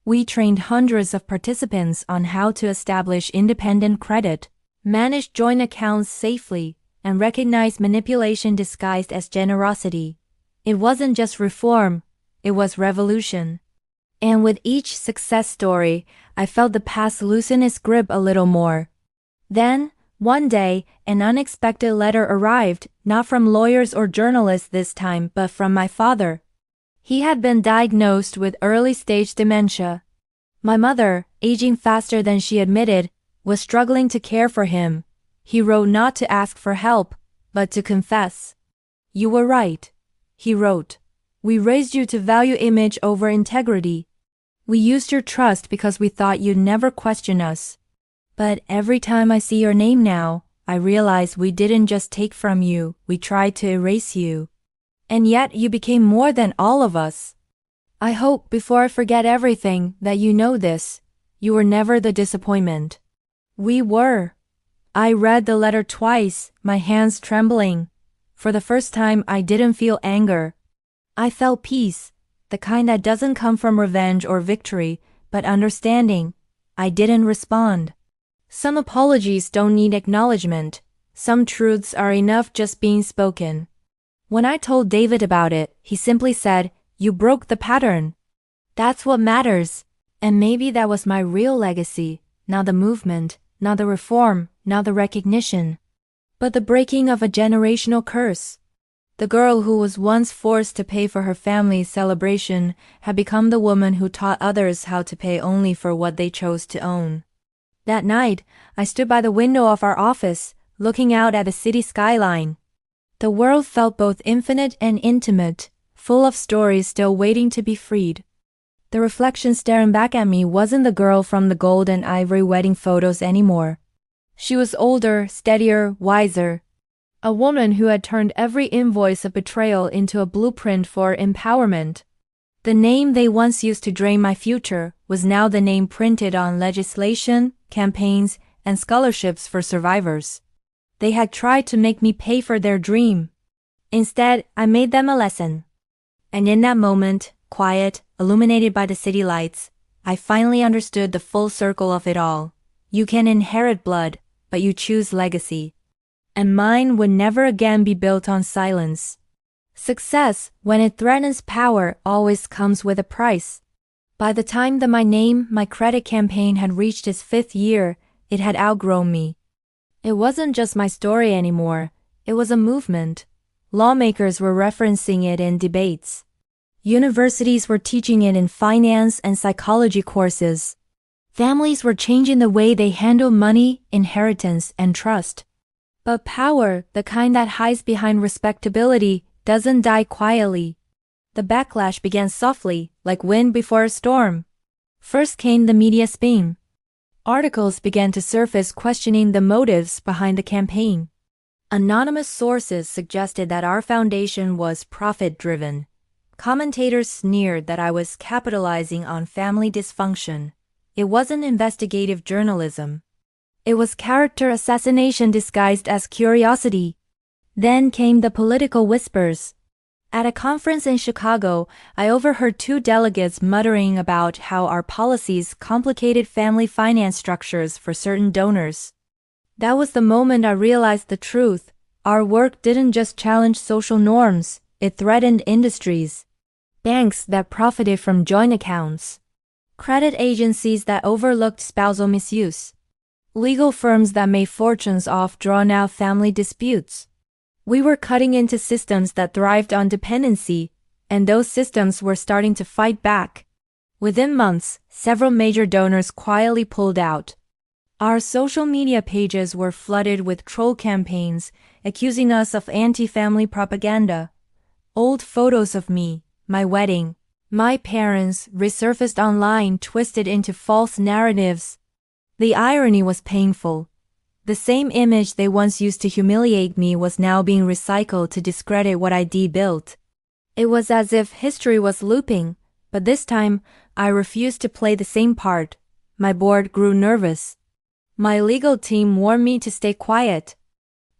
We trained hundreds of participants on how to establish independent credit, manage joint accounts safely, and recognize manipulation disguised as generosity. It wasn't just reform, it was revolution. And with each success story, I felt the past loosen its grip a little more. Then, one day, an unexpected letter arrived, not from lawyers or journalists this time, but from my father. He had been diagnosed with early-stage dementia. My mother, aging faster than she admitted, was struggling to care for him. He wrote not to ask for help, but to confess. "You were right," he wrote. "We raised you to value image over integrity. We used your trust because we thought you'd never question us. But every time I see your name now, I realize we didn't just take from you, we tried to erase you. And yet you became more than all of us. I hope before I forget everything that you know this, you were never the disappointment. We were." I read the letter twice, my hands trembling. For the first time, I didn't feel anger. I felt peace, the kind that doesn't come from revenge or victory, but understanding. I didn't respond. Some apologies don't need acknowledgement. Some truths are enough just being spoken. When I told David about it, he simply said, "You broke the pattern." That's what matters. And maybe that was my real legacy, not the movement, not the reform, not the recognition, but the breaking of a generational curse. The girl who was once forced to pay for her family's celebration had become the woman who taught others how to pay only for what they chose to own. That night, I stood by the window of our office, looking out at the city skyline. The world felt both infinite and intimate, full of stories still waiting to be freed. The reflection staring back at me wasn't the girl from the gold and ivory wedding photos anymore. She was older, steadier, wiser. A woman who had turned every invoice of betrayal into a blueprint for empowerment. The name they once used to drain my future was now the name printed on legislation, campaigns, and scholarships for survivors. They had tried to make me pay for their dream. Instead, I made them a lesson. And in that moment, quiet, illuminated by the city lights, I finally understood the full circle of it all. You can inherit blood, but you choose legacy. And mine would never again be built on silence. Success, when it threatens power, always comes with a price. By the time that my credit campaign had reached its 5th year, it had outgrown me. It wasn't just my story anymore, it was a movement. Lawmakers were referencing it in debates. Universities were teaching it in finance and psychology courses. Families were changing the way they handle money, inheritance, and trust. But power, the kind that hides behind respectability, doesn't die quietly. The backlash began softly, like wind before a storm. First came the media spin. Articles began to surface questioning the motives behind the campaign. Anonymous sources suggested that our foundation was profit-driven. Commentators sneered that I was capitalizing on family dysfunction. It wasn't investigative journalism. It was character assassination disguised as curiosity. Then came the political whispers. At a conference in Chicago, I overheard 2 delegates muttering about how our policies complicated family finance structures for certain donors. That was the moment I realized the truth. Our work didn't just challenge social norms, it threatened industries. Banks that profited from joint accounts. Credit agencies that overlooked spousal misuse. Legal firms that made fortunes off drawn-out family disputes. We were cutting into systems that thrived on dependency, and those systems were starting to fight back. Within months, several major donors quietly pulled out. Our social media pages were flooded with troll campaigns, accusing us of anti-family propaganda. Old photos of me, my wedding, my parents resurfaced online, twisted into false narratives. The irony was painful. The same image they once used to humiliate me was now being recycled to discredit what I built. It was as if history was looping, but this time, I refused to play the same part. My board grew nervous. My legal team warned me to stay quiet.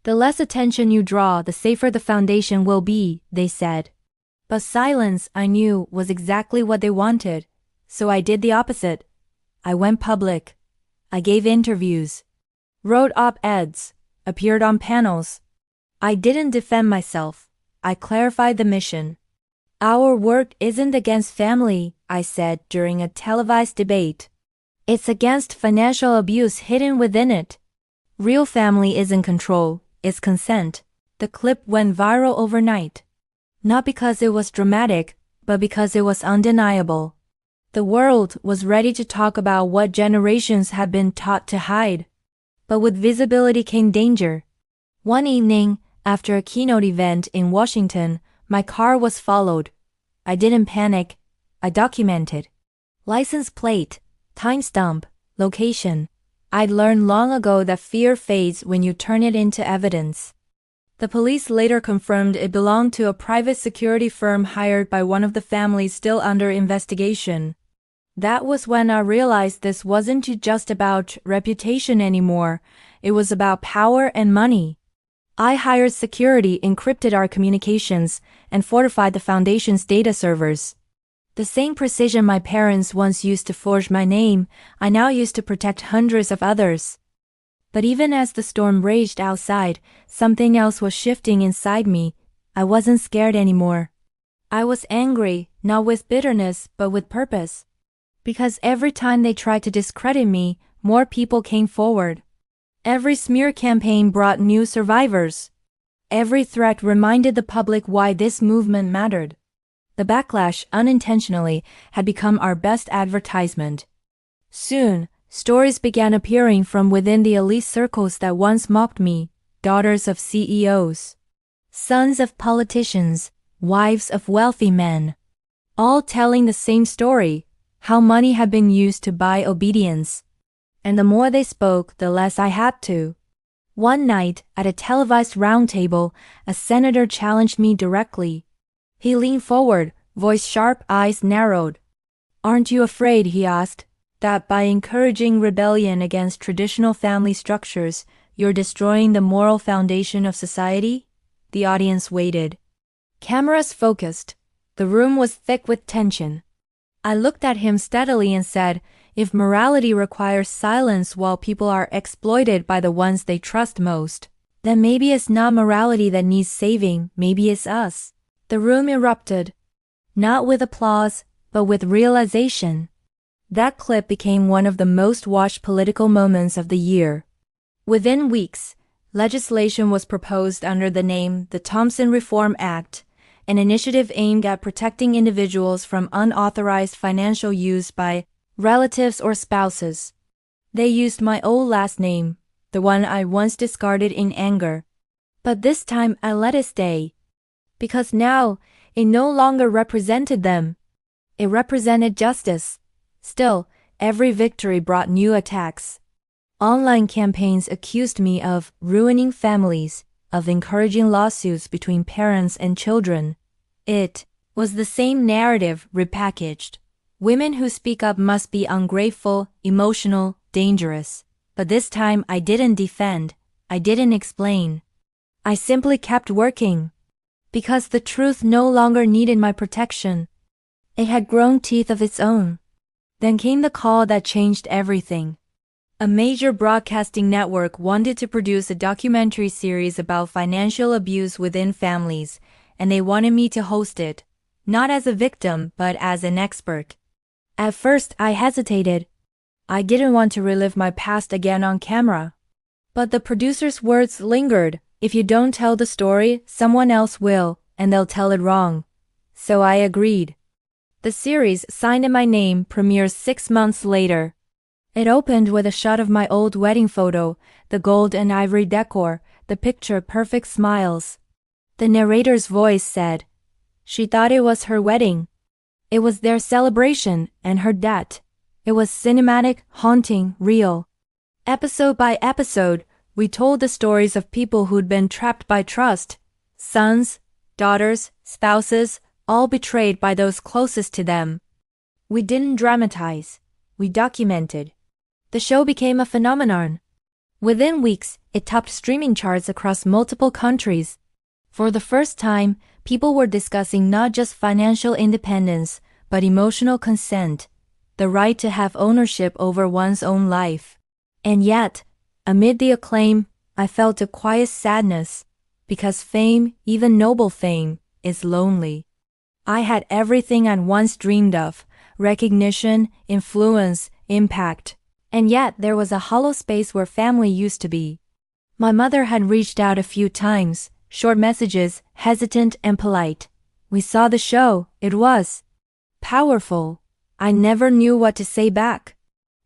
The less attention you draw, the safer the foundation will be, they said. But silence, I knew, was exactly what they wanted, so I did the opposite. I went public. I gave interviews, wrote op-eds, appeared on panels. I didn't defend myself. I clarified the mission. Our work isn't against family, I said during a televised debate. It's against financial abuse hidden within it. Real family isn't control, it's consent. The clip went viral overnight. Not because it was dramatic, but because it was undeniable. The world was ready to talk about what generations had been taught to hide. But with visibility came danger. One evening, after a keynote event in Washington, my car was followed. I didn't panic. I documented. License plate, timestamp, location. I'd learned long ago that fear fades when you turn it into evidence. The police later confirmed it belonged to a private security firm hired by one of the families still under investigation. That was when I realized this wasn't just about reputation anymore. It was about power and money. I hired security, encrypted our communications, and fortified the foundation's data servers. The same precision my parents once used to forge my name, I now use to protect hundreds of others. But even as the storm raged outside, something else was shifting inside me. I wasn't scared anymore. I was angry, not with bitterness, but with purpose. Because every time they tried to discredit me, more people came forward. Every smear campaign brought new survivors. Every threat reminded the public why this movement mattered. The backlash, unintentionally, had become our best advertisement. Soon, stories began appearing from within the elite circles that once mocked me, daughters of CEOs, sons of politicians, wives of wealthy men, all telling the same story, how money had been used to buy obedience. And the more they spoke, the less I had to. One night, at a televised roundtable, a senator challenged me directly. He leaned forward, voice sharp, eyes narrowed. "Aren't you afraid," he asked, "that by encouraging rebellion against traditional family structures, you're destroying the moral foundation of society?" The audience waited. Cameras focused. The room was thick with tension. I looked at him steadily and said, "If morality requires silence while people are exploited by the ones they trust most, then maybe it's not morality that needs saving, maybe it's us." The room erupted. Not with applause, but with realization. That clip became one of the most watched political moments of the year. Within weeks, legislation was proposed under the name the Thompson Reform Act, an initiative aimed at protecting individuals from unauthorized financial use by relatives or spouses. They used my old last name, the one I once discarded in anger. But this time I let it stay. Because now, it no longer represented them. It represented justice. Still, every victory brought new attacks. Online campaigns accused me of ruining families, of encouraging lawsuits between parents and children. It was the same narrative repackaged. Women who speak up must be ungrateful, emotional, dangerous. But this time I didn't defend. I didn't explain. I simply kept working. Because the truth no longer needed my protection. It had grown teeth of its own. Then came the call that changed everything. A major broadcasting network wanted to produce a documentary series about financial abuse within families, and they wanted me to host it, not as a victim, but as an expert. At first, I hesitated. I didn't want to relive my past again on camera. But the producer's words lingered. "If you don't tell the story, someone else will, and they'll tell it wrong." So I agreed. The series, signed in my name, premieres 6 months later. It opened with a shot of my old wedding photo, the gold and ivory decor, the picture-perfect smiles. The narrator's voice said, "She thought it was her wedding. It was their celebration and her debt." It was cinematic, haunting, real. Episode by episode, we told the stories of people who'd been trapped by trust. Sons, daughters, spouses, all betrayed by those closest to them. We didn't dramatize. We documented. The show became a phenomenon. Within weeks, it topped streaming charts across multiple countries. For the first time, people were discussing not just financial independence, but emotional consent, the right to have ownership over one's own life. And yet, amid the acclaim, I felt a quiet sadness, because fame, even noble fame, is lonely. I had everything I once dreamed of: recognition, influence, impact. And yet there was a hollow space where family used to be. My mother had reached out a few times, short messages, hesitant and polite. We saw the show. It was powerful. I never knew what to say back.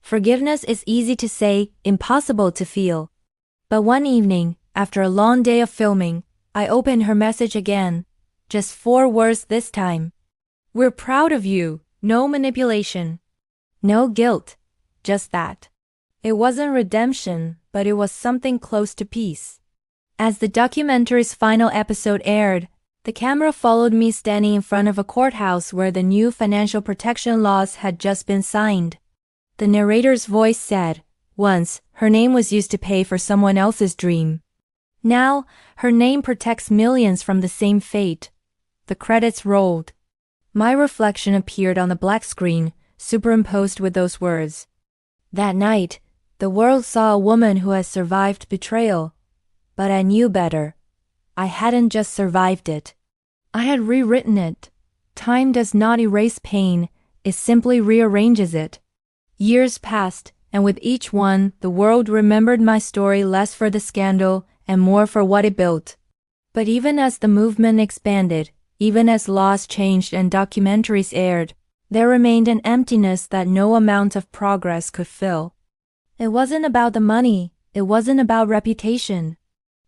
Forgiveness is easy to say, impossible to feel. But one evening, after a long day of filming, I opened her message again. Just 4 words this time. "We're proud of you. No manipulation. No guilt. Just that." It wasn't redemption, but it was something close to peace. As the documentary's final episode aired, the camera followed me standing in front of a courthouse where the new financial protection laws had just been signed. The narrator's voice said, "Once, her name was used to pay for someone else's dream. Now, her name protects millions from the same fate." The credits rolled. My reflection appeared on the black screen, superimposed with those words. That night, the world saw a woman who had survived betrayal. But I knew better. I hadn't just survived it. I had rewritten it. Time does not erase pain, it simply rearranges it. Years passed, and with each one, the world remembered my story less for the scandal and more for what it built. But even as the movement expanded, even as laws changed and documentaries aired, there remained an emptiness that no amount of progress could fill. It wasn't about the money, it wasn't about reputation.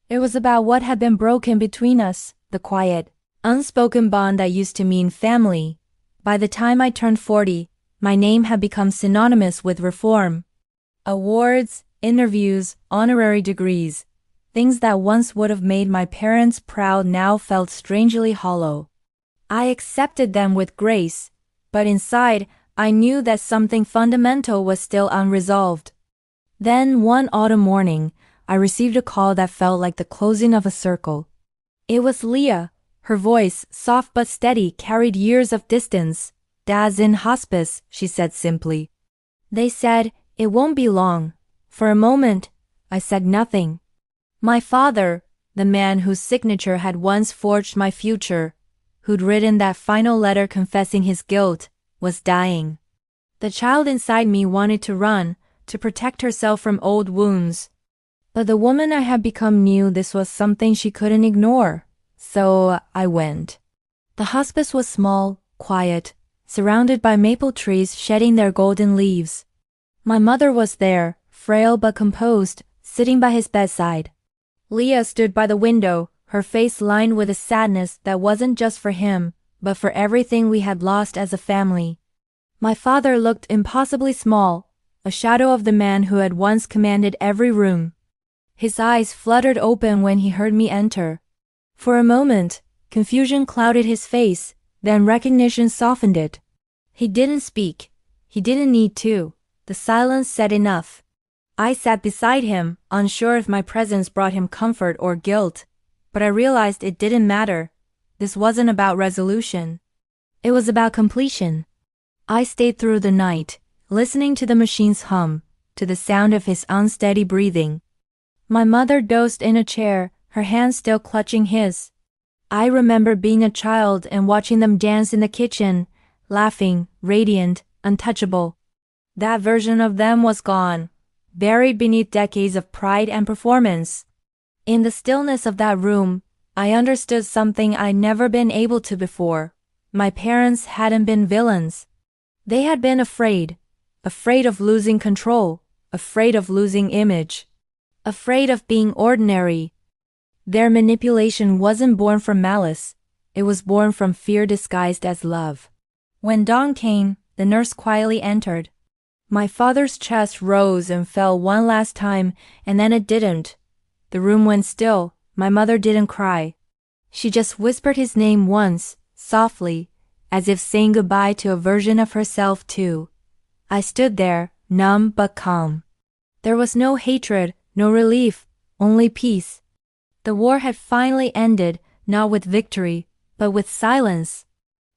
It was about what had been broken between us, the quiet, unspoken bond that used to mean family. By the time I turned 40, my name had become synonymous with reform. Awards, interviews, honorary degrees, things that once would have made my parents proud now felt strangely hollow. I accepted them with grace, but inside, I knew that something fundamental was still unresolved. Then, one autumn morning, I received a call that felt like the closing of a circle. It was Leah. Her voice, soft but steady, carried years of distance. "Dad's in hospice," she said simply. They said, "It won't be long." For a moment, I said nothing. My father, the man whose signature had once forged my future, who'd written that final letter confessing his guilt, was dying. The child inside me wanted to run, to protect herself from old wounds. But the woman I had become knew this was something she couldn't ignore. So I went. The hospice was small, quiet, surrounded by maple trees shedding their golden leaves. My mother was there, frail but composed, sitting by his bedside. Leah stood by the window, her face lined with a sadness that wasn't just for him, but for everything we had lost as a family. My father looked impossibly small, a shadow of the man who had once commanded every room. His eyes fluttered open when he heard me enter. For a moment, confusion clouded his face, then recognition softened it. He didn't speak. He didn't need to. The silence said enough. I sat beside him, unsure if my presence brought him comfort or guilt, but I realized it didn't matter. This wasn't about resolution. It was about completion. I stayed through the night, listening to the machine's hum, to the sound of his unsteady breathing. My mother dozed in a chair, her hand still clutching his. I remember being a child and watching them dance in the kitchen, laughing, radiant, untouchable. That version of them was gone, buried beneath decades of pride and performance. In the stillness of that room, I understood something I'd never been able to before. My parents hadn't been villains. They had been afraid of losing control, afraid of losing image, afraid of being ordinary. Their manipulation wasn't born from malice, it was born from fear disguised as love. When dawn came, the nurse quietly entered. My father's chest rose and fell one last time, and then it didn't. The room went still. My mother didn't cry. She just whispered his name once, softly, as if saying goodbye to a version of herself too. I stood there, numb but calm. There was no hatred, no relief, only peace. The war had finally ended, not with victory, but with silence.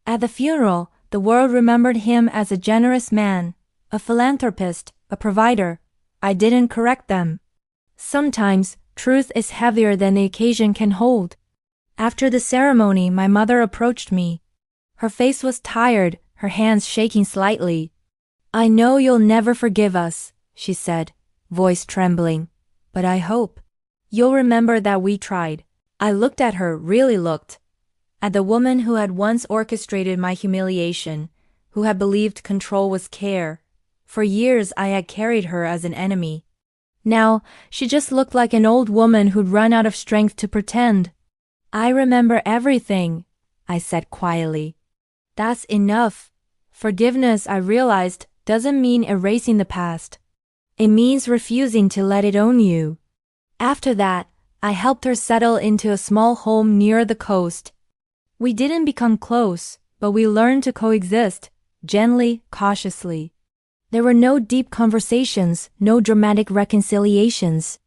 At the funeral, the world remembered him as a generous man, a philanthropist, a provider. I didn't correct them. Sometimes, truth is heavier than the occasion can hold. After the ceremony, my mother approached me. Her face was tired, her hands shaking slightly. "I know you'll never forgive us," she said, voice trembling. "But I hope you'll remember that we tried." I looked at her, really looked. At the woman who had once orchestrated my humiliation, who had believed control was care. For years I had carried her as an enemy. Now, she just looked like an old woman who'd run out of strength to pretend. "I remember everything," I said quietly. "That's enough." Forgiveness, I realized, doesn't mean erasing the past. It means refusing to let it own you. After that, I helped her settle into a small home near the coast. We didn't become close, but we learned to coexist, gently, cautiously. There were no deep conversations, no dramatic reconciliations.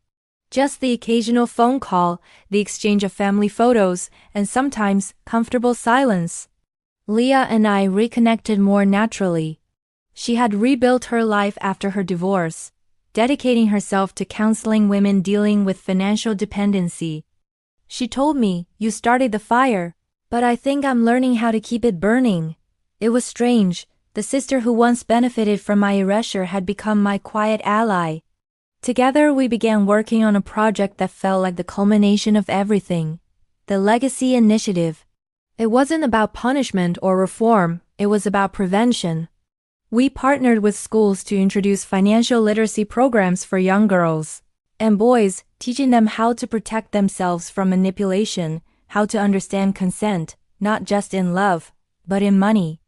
Just the occasional phone call, the exchange of family photos, and sometimes comfortable silence. Leah and I reconnected more naturally. She had rebuilt her life after her divorce, dedicating herself to counseling women dealing with financial dependency. She told me, "You started the fire. But I think I'm learning how to keep it burning. It was strange. The sister who once benefited from my erasure had become my quiet ally. Together we began working on a project that felt like the culmination of everything. The Legacy Initiative. It wasn't about punishment or reform, it was about prevention. We partnered with schools to introduce financial literacy programs for young girls and boys, teaching them how to protect themselves from manipulation, how to understand consent, not just in love, but in money.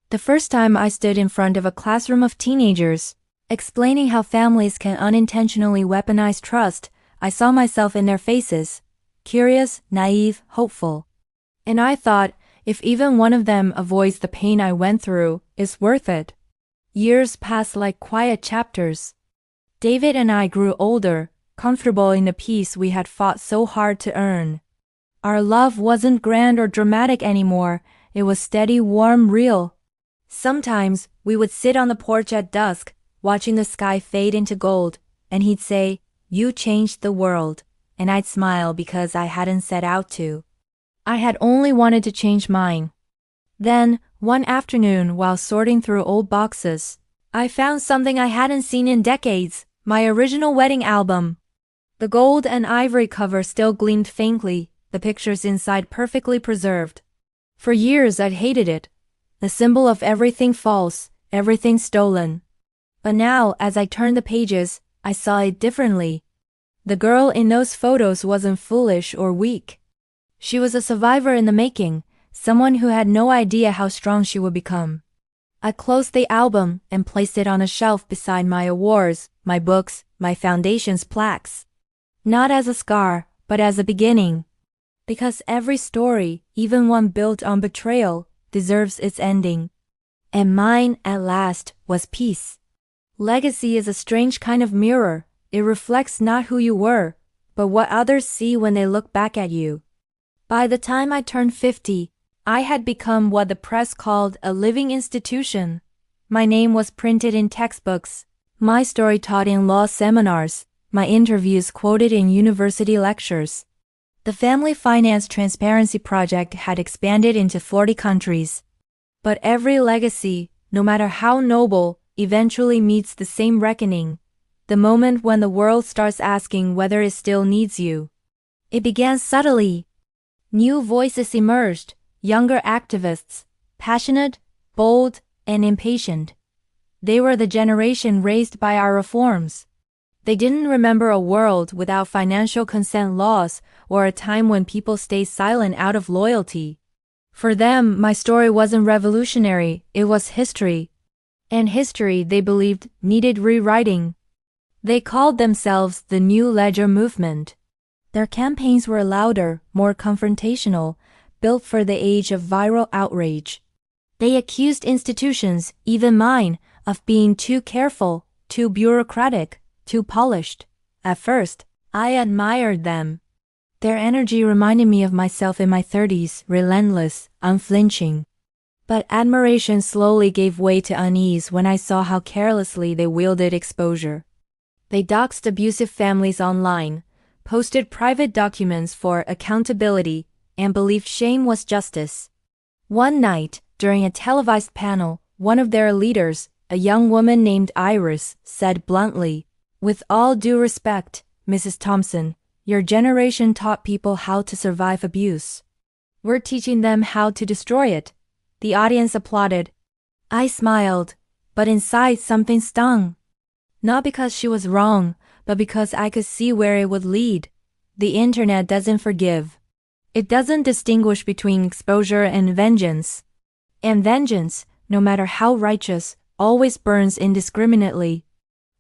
The first time I stood in front of a classroom of teenagers, explaining how families can unintentionally weaponize trust, I saw myself in their faces, curious, naive, hopeful. And I thought, if even one of them avoids the pain I went through, it's worth it. Years passed like quiet chapters. David and I grew older, comfortable in the peace we had fought so hard to earn. Our love wasn't grand or dramatic anymore, it was steady, warm, real. Sometimes, we would sit on the porch at dusk, watching the sky fade into gold, and he'd say, "You changed the world," and I'd smile because I hadn't set out to. I had only wanted to change mine. Then, one afternoon while sorting through old boxes, I found something I hadn't seen in decades, my original wedding album. The gold and ivory cover still gleamed faintly, the pictures inside perfectly preserved. For years I'd hated it, the symbol of everything false, everything stolen. But now, as I turned the pages, I saw it differently. The girl in those photos wasn't foolish or weak. She was a survivor in the making, someone who had no idea how strong she would become. I closed the album and placed it on a shelf beside my awards, my books, my foundation's plaques. Not as a scar, but as a beginning. Because every story, even one built on betrayal, deserves its ending. And mine, at last, was peace. Legacy is a strange kind of mirror. It reflects not who you were, but what others see when they look back at you. By the time I turned 50, I had become what the press called a living institution. My name was printed in textbooks, my story taught in law seminars, my interviews quoted in university lectures. The Family Finance Transparency Project had expanded into 40 countries. But every legacy, no matter how noble, eventually meets the same reckoning, the moment when the world starts asking whether it still needs you. It began subtly. New voices emerged, younger activists, passionate, bold, and impatient. They were the generation raised by our reforms. They didn't remember a world without financial consent laws or a time when people stayed silent out of loyalty. For them, my story wasn't revolutionary, it was history. And history, they believed, needed rewriting. They called themselves the New Ledger Movement. Their campaigns were louder, more confrontational, built for the age of viral outrage. They accused institutions, even mine, of being too careful, too bureaucratic, too polished. At first, I admired them. Their energy reminded me of myself in my 30s, relentless, unflinching. But admiration slowly gave way to unease when I saw how carelessly they wielded exposure. They doxed abusive families online, posted private documents for accountability, and believed shame was justice. One night, during a televised panel, one of their leaders, a young woman named Iris, said bluntly, "With all due respect, Mrs. Thompson, your generation taught people how to survive abuse. We're teaching them how to destroy it." The audience applauded. I smiled, but inside something stung. Not because she was wrong, but because I could see where it would lead. The internet doesn't forgive. It doesn't distinguish between exposure and vengeance. And vengeance, no matter how righteous, always burns indiscriminately.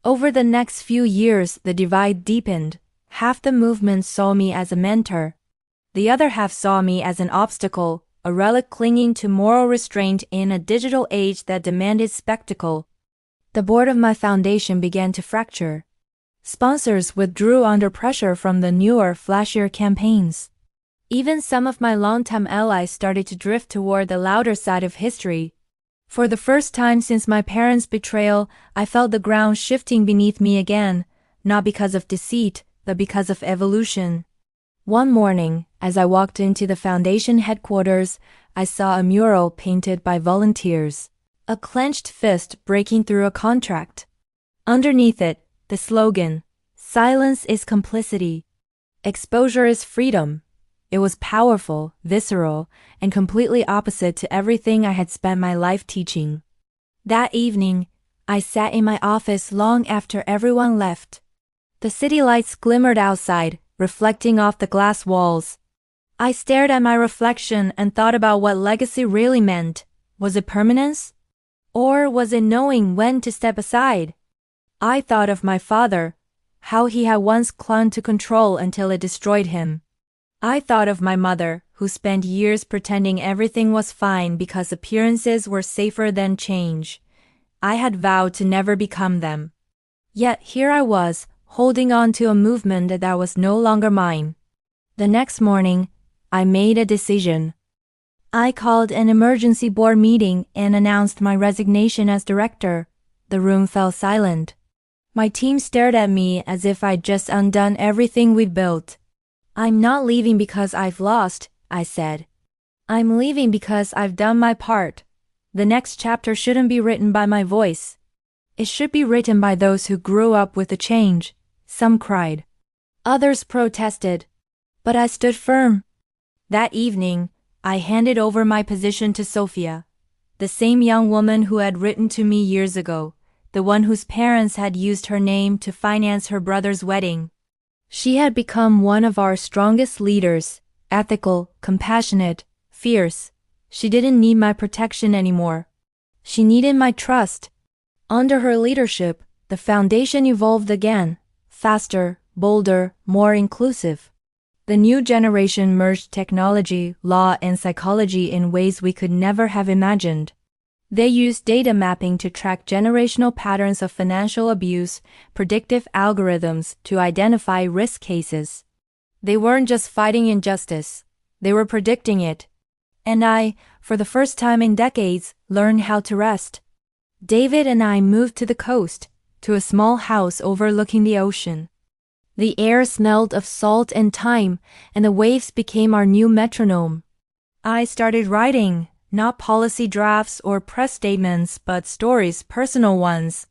Over the next few years, the divide deepened. Half the movement saw me as a mentor. The other half saw me as an obstacle, a relic clinging to moral restraint in a digital age that demanded spectacle. The board of my foundation began to fracture. Sponsors withdrew under pressure from the newer, flashier campaigns. Even some of my longtime allies started to drift toward the louder side of history. For the first time since my parents' betrayal, I felt the ground shifting beneath me again, not because of deceit, but because of evolution. One morning, as I walked into the foundation headquarters, I saw a mural painted by volunteers. A clenched fist breaking through a contract. Underneath it, the slogan, "Silence is complicity. Exposure is freedom." It was powerful, visceral, and completely opposite to everything I had spent my life teaching. That evening, I sat in my office long after everyone left. The city lights glimmered outside, reflecting off the glass walls. I stared at my reflection and thought about what legacy really meant. Was it permanence? Or was it knowing when to step aside? I thought of my father, how he had once clung to control until it destroyed him. I thought of my mother, who spent years pretending everything was fine because appearances were safer than change. I had vowed to never become them. Yet here I was, holding on to a movement that was no longer mine. The next morning, I made a decision. I called an emergency board meeting and announced my resignation as director. The room fell silent. My team stared at me as if I'd just undone everything we'd built. "I'm not leaving because I've lost," I said. "I'm leaving because I've done my part. The next chapter shouldn't be written by my voice. It should be written by those who grew up with the change." Some cried. Others protested. But I stood firm. That evening, I handed over my position to Sophia, the same young woman who had written to me years ago, the one whose parents had used her name to finance her brother's wedding. She had become one of our strongest leaders, ethical, compassionate, fierce. She didn't need my protection anymore. She needed my trust. Under her leadership, the foundation evolved again, faster, bolder, more inclusive. The new generation merged technology, law, and psychology in ways we could never have imagined. They used data mapping to track generational patterns of financial abuse, predictive algorithms to identify risk cases. They weren't just fighting injustice, they were predicting it. And I, for the first time in decades, learned how to rest. David and I moved to the coast, to a small house overlooking the ocean. The air smelled of salt and thyme, and the waves became our new metronome. I started writing, not policy drafts or press statements, but stories, personal ones.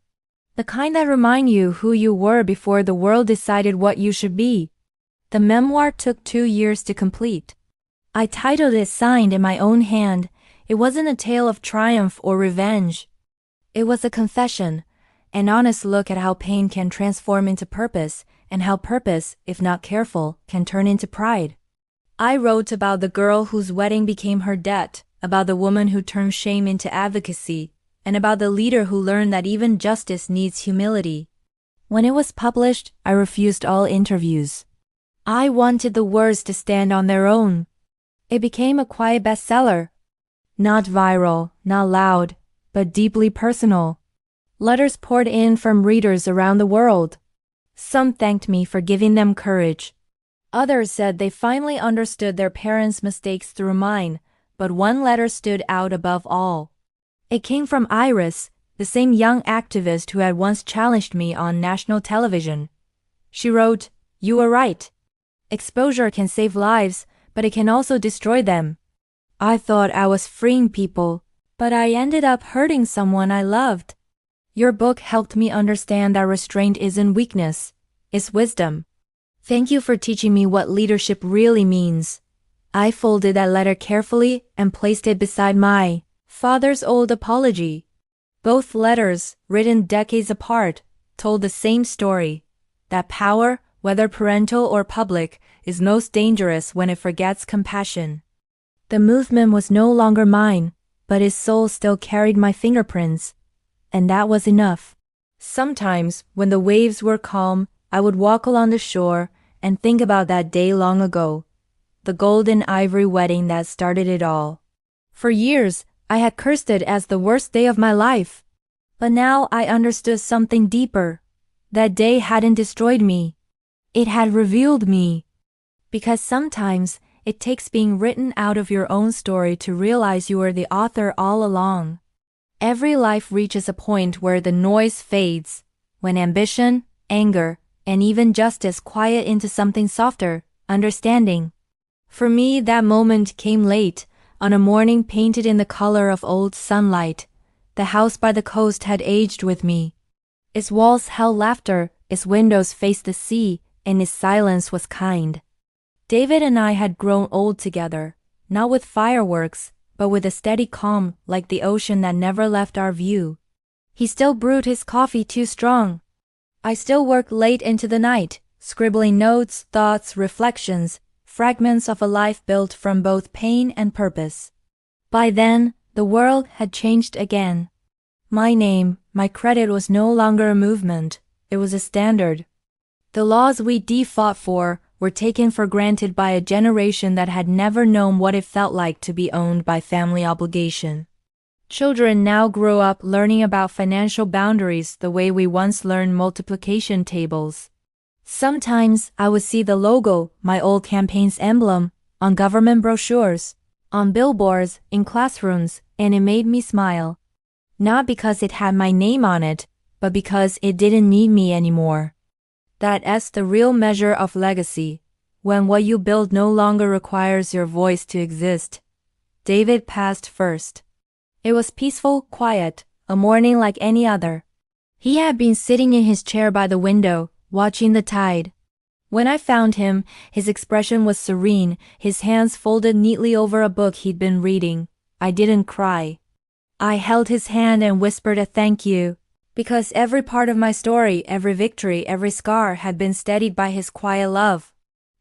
The kind that remind you who you were before the world decided what you should be. The memoir took 2 years to complete. I titled it Signed in my own hand. It wasn't a tale of triumph or revenge. It was a confession, an honest look at how pain can transform into purpose, and how purpose, if not careful, can turn into pride. I wrote about the girl whose wedding became her debt, about the woman who turned shame into advocacy, and about the leader who learned that even justice needs humility. When it was published, I refused all interviews. I wanted the words to stand on their own. It became a quiet bestseller. Not viral, not loud, but deeply personal. Letters poured in from readers around the world. Some thanked me for giving them courage. Others said they finally understood their parents' mistakes through mine, but one letter stood out above all. It came from Iris, the same young activist who had once challenged me on national television. She wrote, "You were right. Exposure can save lives, but it can also destroy them." I thought I was freeing people, but I ended up hurting someone I loved. Your book helped me understand that restraint isn't weakness, it's wisdom. Thank you for teaching me what leadership really means. I folded that letter carefully and placed it beside my father's old apology. Both letters, written decades apart, told the same story, that power, whether parental or public, is most dangerous when it forgets compassion. The movement was no longer mine, but his soul still carried my fingerprints. And that was enough. Sometimes, when the waves were calm, I would walk along the shore and think about that day long ago, the golden ivory wedding that started it all. For years, I had cursed it as the worst day of my life. But now I understood something deeper. That day hadn't destroyed me. It had revealed me. Because sometimes, it takes being written out of your own story to realize you were the author all along. Every life reaches a point where the noise fades, when ambition, anger, and even justice quiet into something softer, understanding. For me, that moment came late, on a morning painted in the color of old sunlight. The house by the coast had aged with me. Its walls held laughter, its windows faced the sea, and its silence was kind. David and I had grown old together, not with fireworks, but with a steady calm like the ocean that never left our view. He still brewed his coffee too strong. I still worked late into the night, scribbling notes, thoughts, reflections, fragments of a life built from both pain and purpose. By then, the world had changed again. My name, my credit was no longer a movement, it was a standard. The laws we fought for were taken for granted by a generation that had never known what it felt like to be owned by family obligation. Children now grow up learning about financial boundaries the way we once learned multiplication tables. Sometimes I would see the logo, my old campaign's emblem, on government brochures, on billboards, in classrooms, and it made me smile. Not because it had my name on it, but because it didn't need me anymore. That's the real measure of legacy, when what you build no longer requires your voice to exist. David passed first. It was peaceful, quiet, a morning like any other. He had been sitting in his chair by the window, watching the tide. When I found him, his expression was serene, his hands folded neatly over a book he'd been reading. I didn't cry. I held his hand and whispered a thank you, because every part of my story, every victory, every scar had been steadied by his quiet love.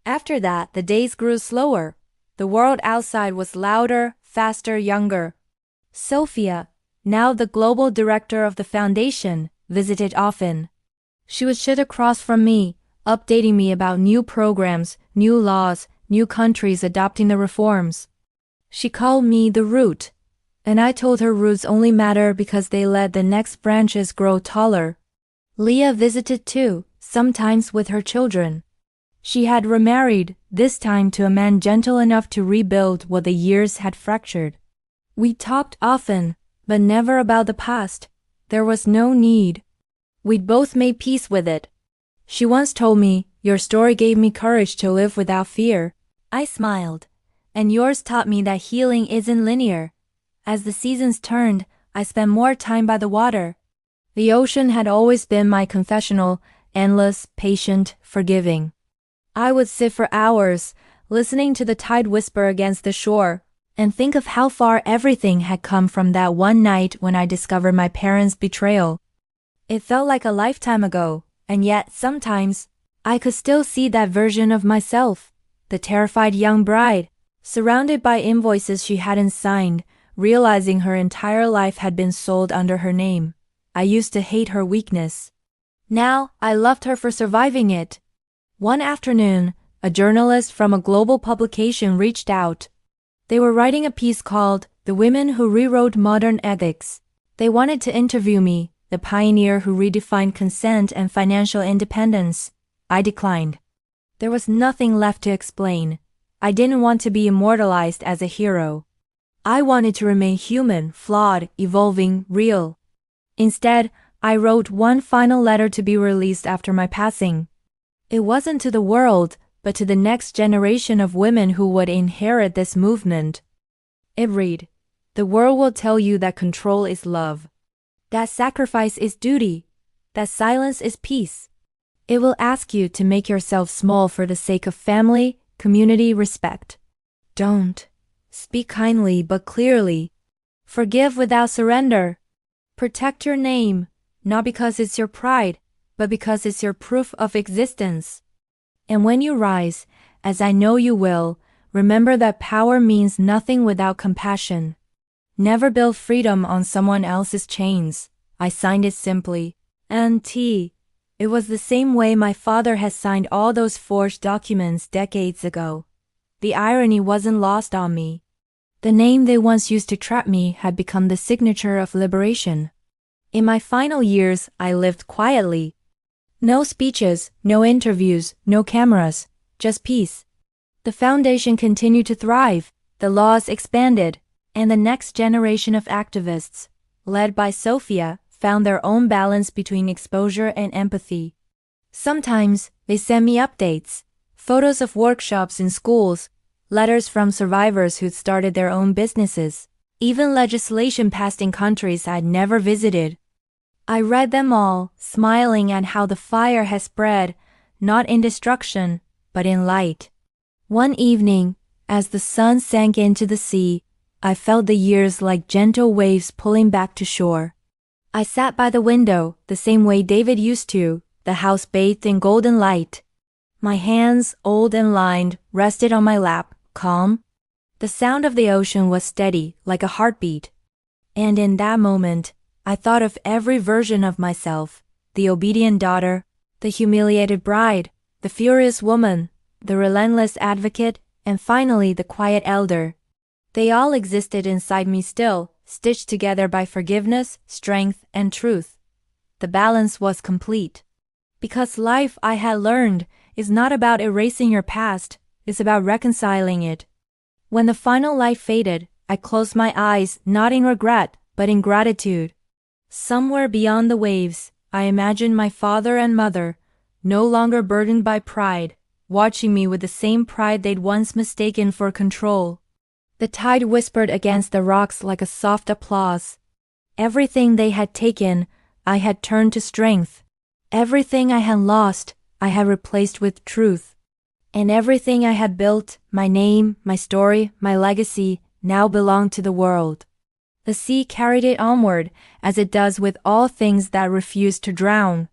After that, the days grew slower. The world outside was louder, faster, younger. Sophia, now the global director of the foundation, visited often. She would sit across from me, updating me about new programs, new laws, new countries adopting the reforms. She called me the root, and I told her roots only matter because they let the next branches grow taller. Leah visited too, sometimes with her children. She had remarried, this time to a man gentle enough to rebuild what the years had fractured. We talked often, but never about the past. There was no need. We'd both made peace with it. She once told me, "Your story gave me courage to live without fear." I smiled. "And yours taught me that healing isn't linear." As the seasons turned, I spent more time by the water. The ocean had always been my confessional, endless, patient, forgiving. I would sit for hours, listening to the tide whisper against the shore, and think of how far everything had come from that one night when I discovered my parents' betrayal. It felt like a lifetime ago, and yet sometimes I could still see that version of myself, the terrified young bride, surrounded by invoices she hadn't signed, realizing her entire life had been sold under her name. I used to hate her weakness. Now I loved her for surviving it. One afternoon, a journalist from a global publication reached out. They were writing a piece called "The Women Who Rewrote Modern Ethics." They wanted to interview me, the pioneer who redefined consent and financial independence. I declined. There was nothing left to explain. I didn't want to be immortalized as a hero. I wanted to remain human, flawed, evolving, real. Instead, I wrote one final letter to be released after my passing. It wasn't to the world, but to the next generation of women who would inherit this movement. It read, "The world will tell you that control is love, that sacrifice is duty, that silence is peace. It will ask you to make yourself small for the sake of family, community, respect. Don't. Speak kindly but clearly. Forgive without surrender. Protect your name, not because it's your pride, but because it's your proof of existence. And when you rise, as I know you will, remember that power means nothing without compassion. Never build freedom on someone else's chains." I signed it simply, N.T. It was the same way my father had signed all those forged documents decades ago. The irony wasn't lost on me. The name they once used to trap me had become the signature of liberation. In my final years, I lived quietly. No speeches, no interviews, no cameras, just peace. The foundation continued to thrive, the laws expanded, and the next generation of activists, led by Sophia, found their own balance between exposure and empathy. Sometimes, they sent me updates, Photos of workshops in schools, letters from survivors who'd started their own businesses, even legislation passed in countries I'd never visited. I read them all, smiling at how the fire has spread, not in destruction, but in light. One evening, as the sun sank into the sea, I felt the years like gentle waves pulling back to shore. I sat by the window, the same way David used to, the house bathed in golden light. My hands, old and lined, rested on my lap, calm. The sound of the ocean was steady, like a heartbeat. And in that moment, I thought of every version of myself, the obedient daughter, the humiliated bride, the furious woman, the relentless advocate, and finally the quiet elder. They all existed inside me still, stitched together by forgiveness, strength, and truth. The balance was complete. Because life, I had learned, is not about erasing your past, it's about reconciling it. When the final light faded, I closed my eyes, not in regret, but in gratitude. Somewhere beyond the waves, I imagined my father and mother, no longer burdened by pride, watching me with the same pride they'd once mistaken for control. The tide whispered against the rocks like a soft applause. Everything they had taken, I had turned to strength. Everything I had lost, I had replaced with truth. And everything I had built, my name, my story, my legacy, now belonged to the world. The sea carried it onward, as it does with all things that refuse to drown.